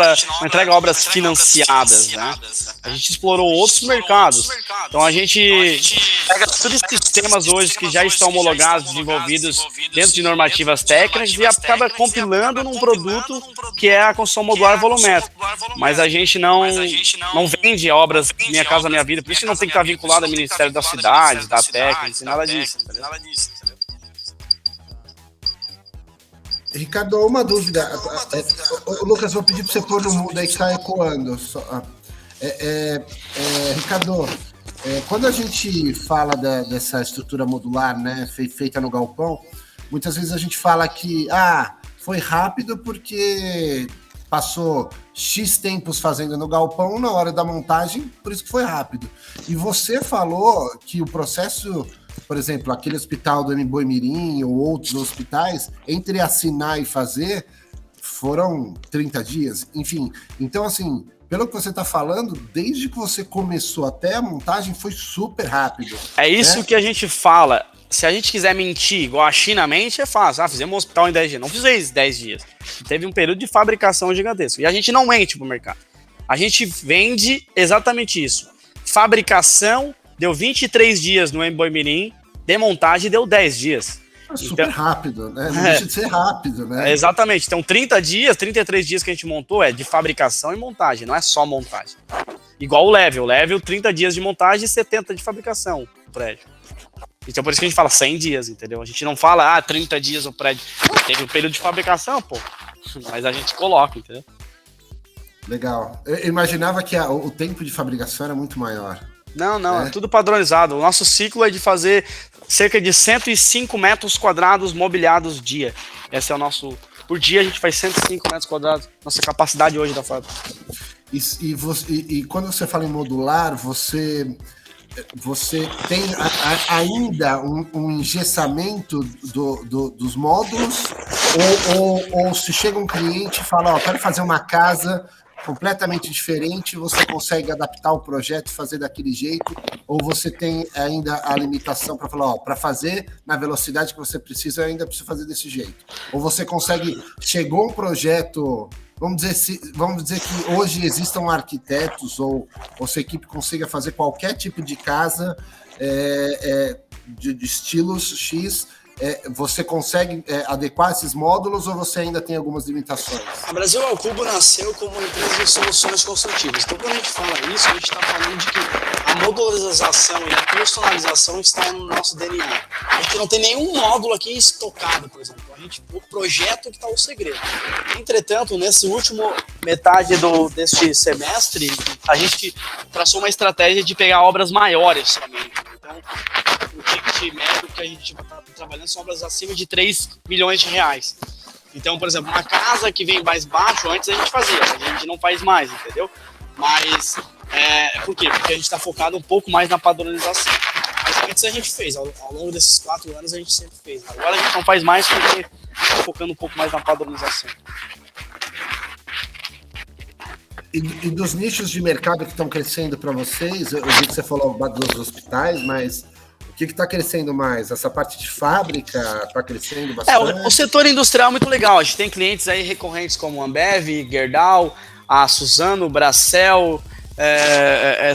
entrega obras financiadas, né? A gente explorou outros mercados. Então a gente pega todos esses sistemas hoje que já estão homologados, desenvolvidos dentro de normativas técnicas e acaba compilando num produto que é a construção modular volumétrica. Mas a gente não vende obras Minha Casa Minha Vida, por isso que não tem que estar vinculado ao Ministério das Cidades, da técnica, nada disso. Ricardo, uma dúvida. Lucas, vou pedir para você pôr no mudo aí que está ecoando. Ricardo, quando a gente fala dessa estrutura modular, né, feita no galpão, muitas vezes a gente fala que foi rápido porque passou X tempos fazendo no galpão, na hora da montagem, por isso que foi rápido. E você falou que o processo, por exemplo, aquele hospital do Mboimirim ou outros hospitais, entre assinar e fazer, foram 30 dias, enfim. Então, assim, pelo que você está falando, desde que você começou até a montagem, foi super rápido. É isso, né? Que a gente fala. Se a gente quiser mentir igual a China mente, é fácil. Fizemos um hospital em 10 dias. Não fiz 10 dias. Teve um período de fabricação gigantesco. E a gente não mente pro mercado. A gente vende exatamente isso. Fabricação deu 23 dias no Mboimirim, demontagem deu 10 dias. Super rápido, né? Não deixa de ser rápido, né? Exatamente. Então, 30 dias, 33 dias que a gente montou é de fabricação e montagem, não é só montagem. Igual o Level. 30 dias de montagem e 70 de fabricação do prédio. Então, por isso que a gente fala 100 dias, entendeu? A gente não fala, 30 dias o prédio. Teve um período de fabricação, pô. Mas a gente coloca, entendeu? Legal. Eu imaginava que o tempo de fabricação era muito maior. Não, é tudo padronizado. O nosso ciclo é de fazer cerca de 105 metros quadrados mobiliados dia. Esse é o nosso... Por dia a gente faz 105 metros quadrados. Nossa capacidade hoje da fábrica. E quando você fala em modular, você tem ainda um engessamento dos módulos? Ou se chega um cliente e fala, quero fazer uma casa completamente diferente, você consegue adaptar o projeto e fazer daquele jeito, ou você tem ainda a limitação para falar, para fazer na velocidade que você precisa, ainda precisa fazer desse jeito? Ou você consegue, chegou um projeto, vamos dizer que hoje existam arquitetos ou sua equipe consiga fazer qualquer tipo de casa de estilos X, você consegue adequar esses módulos ou você ainda tem algumas limitações? A Brasil ao Cubo nasceu como uma empresa de soluções construtivas. Então, quando a gente fala isso, a gente está falando de que a modularização e a personalização está no nosso DNA. A gente não tem nenhum módulo aqui estocado, por exemplo. O projeto que está o segredo. Entretanto, nesse último metade deste semestre, a gente traçou uma estratégia de pegar obras maiores somente. Então, o ticket médio que a gente está trabalhando são obras acima de 3 milhões de reais. Então, por exemplo, uma casa que vem mais baixo, antes a gente fazia, a gente não faz mais, entendeu? Mas, por quê? Porque a gente está focado um pouco mais na padronização. Mas antes a gente fez, ao longo desses 4 anos a gente sempre fez. Agora a gente não faz mais porque está focando um pouco mais na padronização. E dos nichos de mercado que estão crescendo para vocês, eu vi que você falou dos hospitais, mas o que está crescendo mais? Essa parte de fábrica está crescendo bastante? O setor industrial é muito legal. A gente tem clientes aí recorrentes como Ambev, Gerdau, a Suzano, Bracel,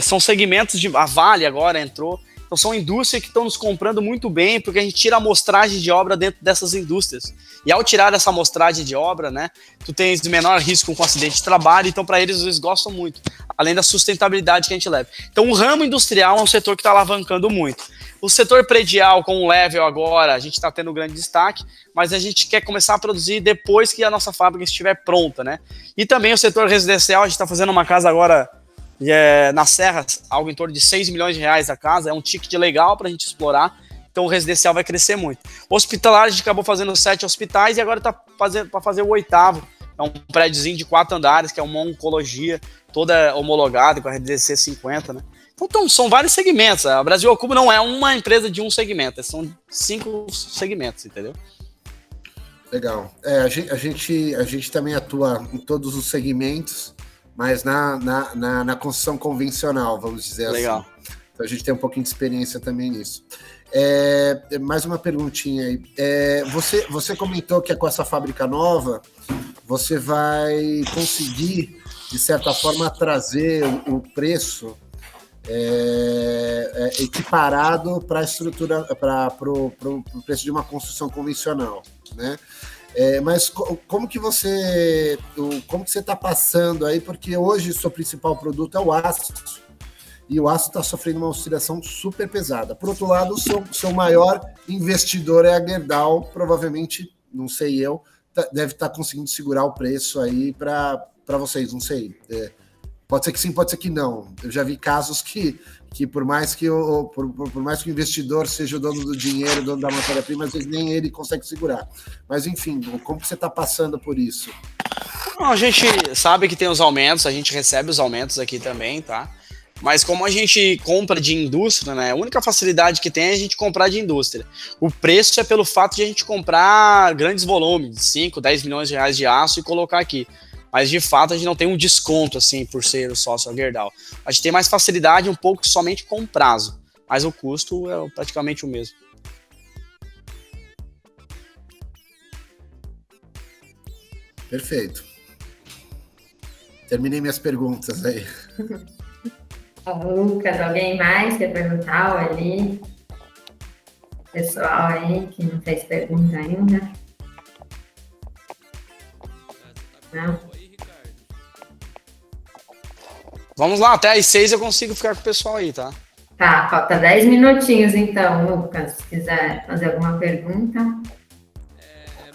são segmentos a Vale agora entrou. Então são indústrias que estão nos comprando muito bem, porque a gente tira a amostragem de obra dentro dessas indústrias. E ao tirar essa amostragem de obra, né, tu tens menor risco com acidente de trabalho, então para eles gostam muito, além da sustentabilidade que a gente leva. Então o ramo industrial é um setor que está alavancando muito. O setor predial com o level agora, a gente está tendo grande destaque, mas a gente quer começar a produzir depois que a nossa fábrica estiver pronta, né? E também o setor residencial, a gente está fazendo uma casa agora na Serra, algo em torno de 6 milhões de reais a casa, é um ticket legal para a gente explorar, então o residencial vai crescer muito. O hospitalar, a gente acabou fazendo 7 hospitais e agora está para fazer o 8º, é um prédiozinho de 4 andares, que é uma oncologia, toda homologada com a RDC 50, né? Então são vários segmentos, a Brasil ao Cubo não é uma empresa de um segmento, são 5 segmentos, entendeu? Legal. A gente também atua em todos os segmentos, mas na construção convencional, vamos dizer Legal. assim. Então a gente tem um pouquinho de experiência também nisso. Mais uma perguntinha aí. Você comentou que com essa fábrica nova, você vai conseguir, de certa forma, trazer o preço equiparado para a estrutura, para o preço de uma construção convencional, né? Mas como que você está passando aí? Porque hoje o seu principal produto é o aço, e o aço está sofrendo uma oscilação super pesada. Por outro lado, o seu maior investidor é a Gerdau, provavelmente, não sei eu, deve estar conseguindo segurar o preço aí para vocês, não sei. Pode ser que sim, pode ser que não. Eu já vi casos que por mais que o investidor seja o dono do dinheiro, o dono da matéria-prima, às vezes nem ele consegue segurar. Mas, enfim, como que você está passando por isso? A gente sabe que tem os aumentos, a gente recebe os aumentos aqui também, tá? Mas como a gente compra de indústria, né? A única facilidade que tem é a gente comprar de indústria. O preço é pelo fato de a gente comprar grandes volumes, 5, 10 milhões de reais de aço e colocar aqui. Mas, de fato, a gente não tem um desconto, assim, por ser o sócio da Gerdau. A gente tem mais facilidade um pouco somente com prazo, mas o custo é praticamente o mesmo. Perfeito. Terminei minhas perguntas aí. Lucas, alguém mais quer perguntar ali? Pessoal aí que não fez pergunta ainda? Não? Vamos lá, até às 6 eu consigo ficar com o pessoal aí, tá? Tá, falta 10 minutinhos então, Lucas, se quiser fazer alguma pergunta.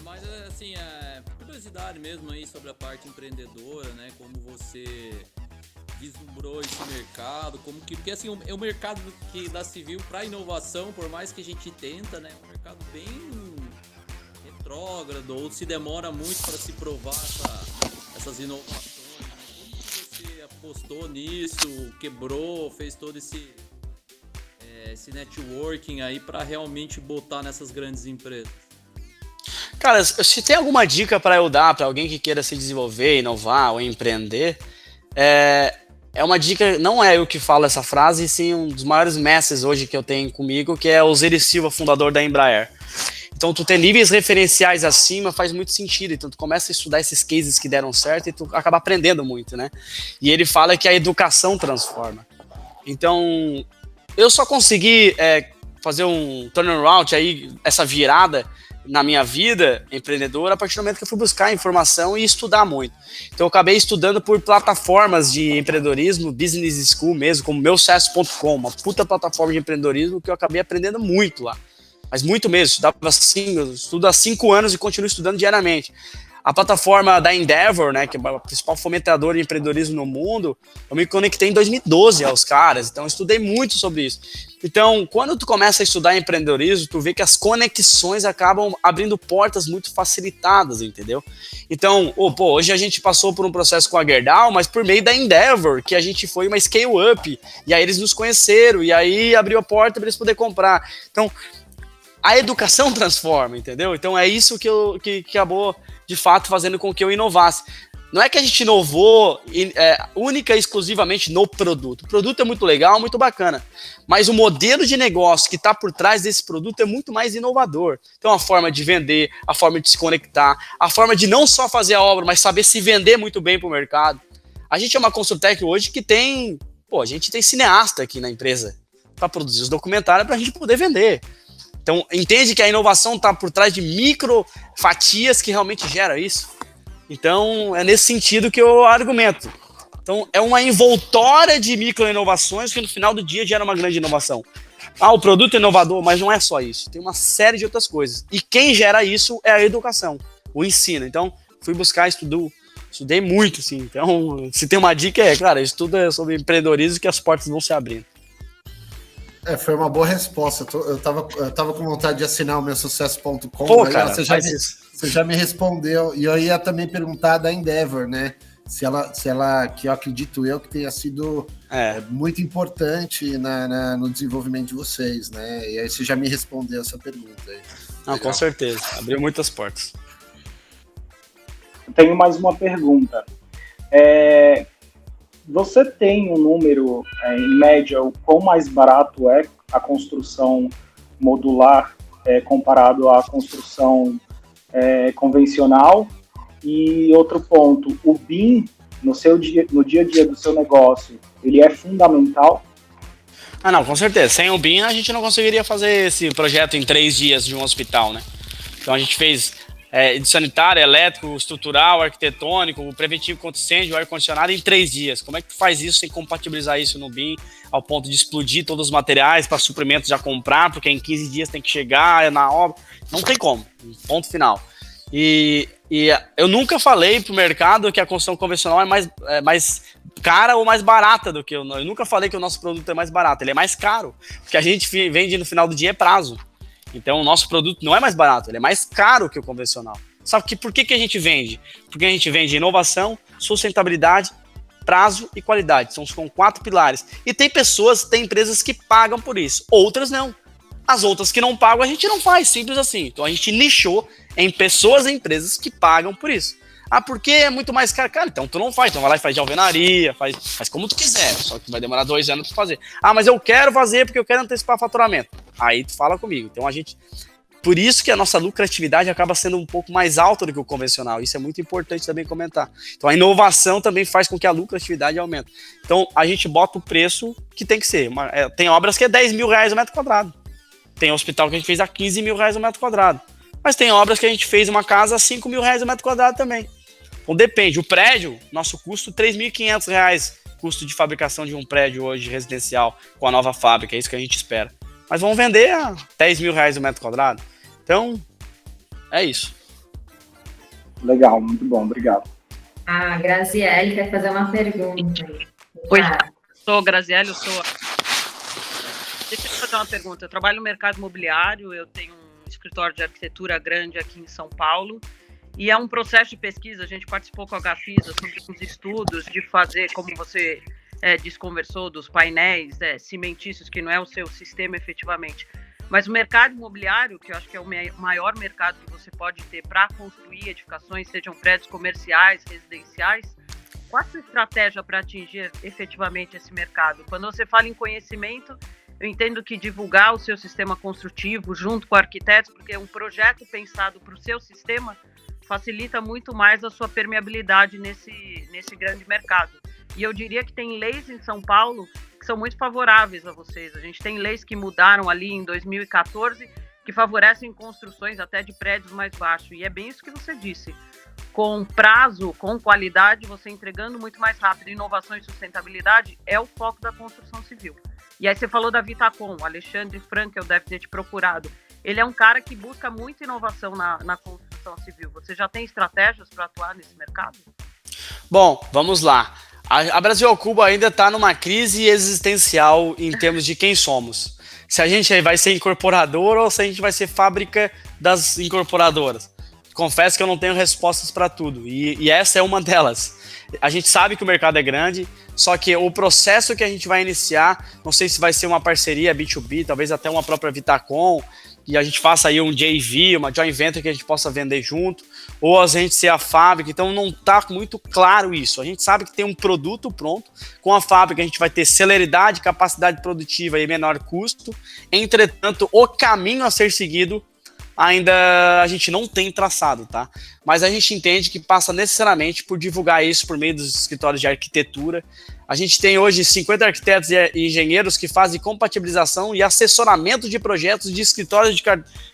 Mas assim, curiosidade mesmo aí sobre a parte empreendedora, né? Como você vislumbrou esse mercado, porque assim, o mercado da civil para inovação, por mais que a gente tenta, né? É um mercado bem retrógrado, ou se demora muito para se provar essas inovações. Apostou nisso, quebrou, fez todo esse networking aí para realmente botar nessas grandes empresas? Cara, se tem alguma dica para eu dar para alguém que queira se desenvolver, inovar ou empreender, é uma dica, não é eu que falo essa frase, e sim um dos maiores mestres hoje que eu tenho comigo, que é o Osiris Silva, fundador da Embraer. Então, tu ter níveis referenciais acima faz muito sentido. Então, tu começa a estudar esses cases que deram certo e tu acaba aprendendo muito, né? E ele fala que a educação transforma. Então, eu só consegui fazer um turnaround aí, essa virada na minha vida empreendedora, a partir do momento que eu fui buscar informação e estudar muito. Então, eu acabei estudando por plataformas de empreendedorismo, business school mesmo, como meusucesso.com, uma puta plataforma de empreendedorismo que eu acabei aprendendo muito lá. Mas muito mesmo, eu estudo há 5 anos e continuo estudando diariamente. A plataforma da Endeavor, né, que é a principal fomentadora de empreendedorismo no mundo, eu me conectei em 2012 aos caras, então eu estudei muito sobre isso. Então, quando tu começa a estudar empreendedorismo, tu vê que as conexões acabam abrindo portas muito facilitadas, entendeu? Então, hoje a gente passou por um processo com a Gerdau, mas por meio da Endeavor, que a gente foi uma scale-up, e aí eles nos conheceram, e aí abriu a porta para eles poderem comprar. Então, a educação transforma, entendeu? Então é isso que acabou, de fato, fazendo com que eu inovasse. Não é que a gente inovou única e exclusivamente no produto. O produto é muito legal, muito bacana. Mas o modelo de negócio que está por trás desse produto é muito mais inovador. Então a forma de vender, a forma de se conectar, a forma de não só fazer a obra, mas saber se vender muito bem para o mercado. A gente é uma Construtec hoje que tem, a gente tem cineasta aqui na empresa para produzir os documentários para a gente poder vender. Então, entende que a inovação está por trás de micro fatias que realmente gera isso. Então, é nesse sentido que eu argumento. Então, é uma envoltória de micro-inovações que no final do dia gera uma grande inovação. O produto é inovador, mas não é só isso. Tem uma série de outras coisas. E quem gera isso é a educação, o ensino. Então, fui buscar, estudei muito, assim. Então, se tem uma dica cara, estuda sobre empreendedorismo que as portas vão se abrindo. Foi uma boa resposta. Eu tava com vontade de assinar o meusucesso.com. Pô, cara, você já me respondeu. E eu ia também perguntar da Endeavor, né? Se ela, que eu acredito que tenha sido muito importante no desenvolvimento de vocês, né? E aí você já me respondeu essa pergunta aí. Não, com certeza. Abriu muitas portas. Tenho mais uma pergunta. Você tem um número, em média, o quão mais barato é a construção modular comparado à construção convencional? E outro ponto, o BIM, no dia a dia do seu negócio, ele é fundamental? Não, com certeza. Sem o BIM, a gente não conseguiria fazer esse projeto em 3 dias de um hospital, né? Então, a gente fez de sanitário, elétrico, estrutural, arquitetônico, o preventivo contra incêndio, o ar-condicionado em 3 dias. Como é que tu faz isso sem compatibilizar isso no BIM, ao ponto de explodir todos os materiais para suprimentos já comprar, porque em 15 dias tem que chegar na obra? Não tem como. Ponto final. E eu nunca falei pro mercado que a construção convencional é mais cara ou mais barata do que eu nunca falei que o nosso produto é mais barato, ele é mais caro, porque a gente vende no final do dia prazo. Então o nosso produto não é mais barato, ele é mais caro que o convencional. Sabe por que a gente vende? Porque a gente vende inovação, sustentabilidade, prazo e qualidade. São 4 pilares. E tem empresas que pagam por isso, outras não. As outras que não pagam, a gente não faz, simples assim. Então a gente nichou em pessoas e empresas que pagam por isso. Porque é muito mais caro. Cara, então tu não faz. Então vai lá e faz de alvenaria, faz como tu quiser. Só que vai demorar 2 anos pra fazer. Mas eu quero fazer porque eu quero antecipar faturamento. Aí tu fala comigo. Então por isso que a nossa lucratividade acaba sendo um pouco mais alta do que o convencional. Isso é muito importante também comentar. Então a inovação também faz com que a lucratividade aumente. Então a gente bota o preço que tem que ser. Tem obras que é 10 mil reais o metro quadrado. Tem hospital que a gente fez a 15 mil reais o metro quadrado. Mas tem obras que a gente fez uma casa a 5 mil reais o metro quadrado também. Então depende. O prédio, nosso custo, R$3.500, custo de fabricação de um prédio hoje residencial com a nova fábrica, é isso que a gente espera. Mas vamos vender a 10 mil reais o metro quadrado. Então, é isso. Legal, muito bom, obrigado. A Graziele quer fazer uma pergunta. Oi, sou Graziele, Deixa eu fazer uma pergunta. Eu trabalho no mercado imobiliário, eu tenho um escritório de arquitetura grande aqui em São Paulo, e é um processo de pesquisa. A gente participou com a Gafisa sobre os estudos de fazer, como você desconversou, dos painéis cimentícios, que não é o seu sistema efetivamente. Mas o mercado imobiliário, que eu acho que é o maior mercado que você pode ter para construir edificações, sejam prédios comerciais, residenciais, qual a sua estratégia para atingir efetivamente esse mercado? Quando você fala em conhecimento, eu entendo que divulgar o seu sistema construtivo junto com arquitetos, porque um projeto pensado para o seu sistema facilita muito mais a sua permeabilidade nesse grande mercado. E eu diria que tem leis em São Paulo que são muito favoráveis a vocês. A gente tem leis que mudaram ali em 2014 que favorecem construções até de prédios mais baixos. E é bem isso que você disse. Com prazo, com qualidade, você entregando muito mais rápido. Inovação e sustentabilidade é o foco da construção civil. E aí você falou da Vitacom, o Alexandre Frankel deve ter te procurado. Ele é um cara que busca muita inovação na construção civil. Você já tem estratégias para atuar nesse mercado? Bom, vamos lá. A Brasil ao Cubo ainda está numa crise existencial em termos de quem somos. Se a gente vai ser incorporadora ou se a gente vai ser fábrica das incorporadoras. Confesso que eu não tenho respostas para tudo, e essa é uma delas. A gente sabe que o mercado é grande, só que o processo que a gente vai iniciar, não sei se vai ser uma parceria B2B, talvez até uma própria Vitacom, e a gente faça aí um JV, uma joint venture que a gente possa vender junto, ou a gente ser a fábrica. Então não está muito claro isso. A gente sabe que tem um produto pronto, com a fábrica a gente vai ter celeridade, capacidade produtiva e menor custo. Entretanto, o caminho a ser seguido, ainda a gente não tem traçado, tá? Mas a gente entende que passa necessariamente por divulgar isso por meio dos escritórios de arquitetura. A gente tem hoje 50 arquitetos e engenheiros que fazem compatibilização e assessoramento de projetos de escritórios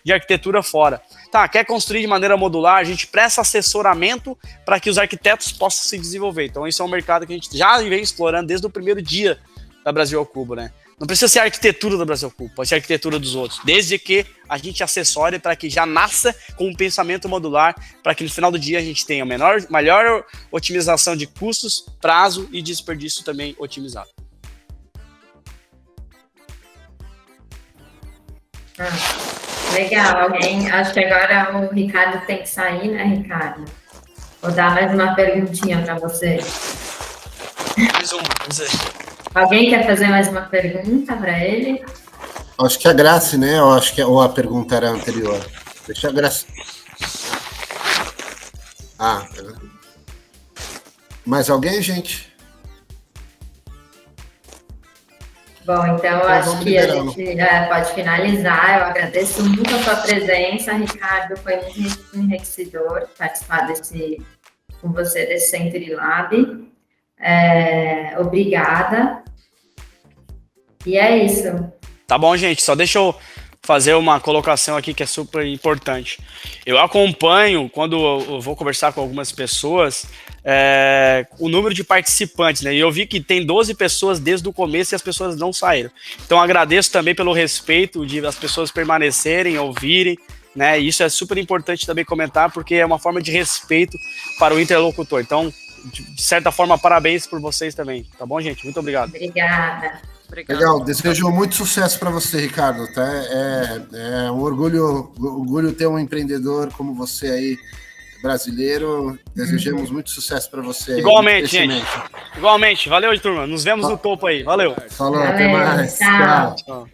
de arquitetura fora. Tá, quer construir de maneira modular, a gente presta assessoramento para que os arquitetos possam se desenvolver. Então, isso é um mercado que a gente já vem explorando desde o primeiro dia da Brasil ao Cubo, né? Não precisa ser a arquitetura do Brasil ao Cubo, pode ser a arquitetura dos outros, desde que a gente assessore para que já nasça com um pensamento modular, para que no final do dia a gente tenha maior otimização de custos, prazo e desperdício também otimizado. Legal, alguém, acho que agora o Ricardo tem que sair, né, Ricardo? Vou dar mais uma perguntinha para você. Mais uma, vamos ver. Alguém quer fazer mais uma pergunta para ele? Acho que a Grace, né? Ou a pergunta era anterior. Deixa a Grace. Mais alguém, gente? Bom, então eu acho que a gente pode finalizar. Eu agradeço muito a sua presença, Ricardo. Foi muito enriquecedor participar com você desse Century Lab. Obrigada. E é isso. Tá bom, gente. Só deixa eu fazer uma colocação aqui que é super importante. Eu acompanho, quando eu vou conversar com algumas pessoas, o número de participantes, né? E eu vi que tem 12 pessoas desde o começo e as pessoas não saíram. Então, agradeço também pelo respeito de as pessoas permanecerem, ouvirem, né? E isso é super importante também comentar, porque é uma forma de respeito para o interlocutor. Então, de certa forma, parabéns por vocês também. Tá bom, gente? Muito obrigado. Obrigada. Obrigado. Legal, desejo muito sucesso para você, Ricardo. Tá? É um orgulho ter um empreendedor como você aí, brasileiro. Desejamos muito sucesso para você. Igualmente, gente. Igualmente. Valeu, turma. Nos vemos no topo aí. Valeu. Falou, até mais. Tchau. Tchau.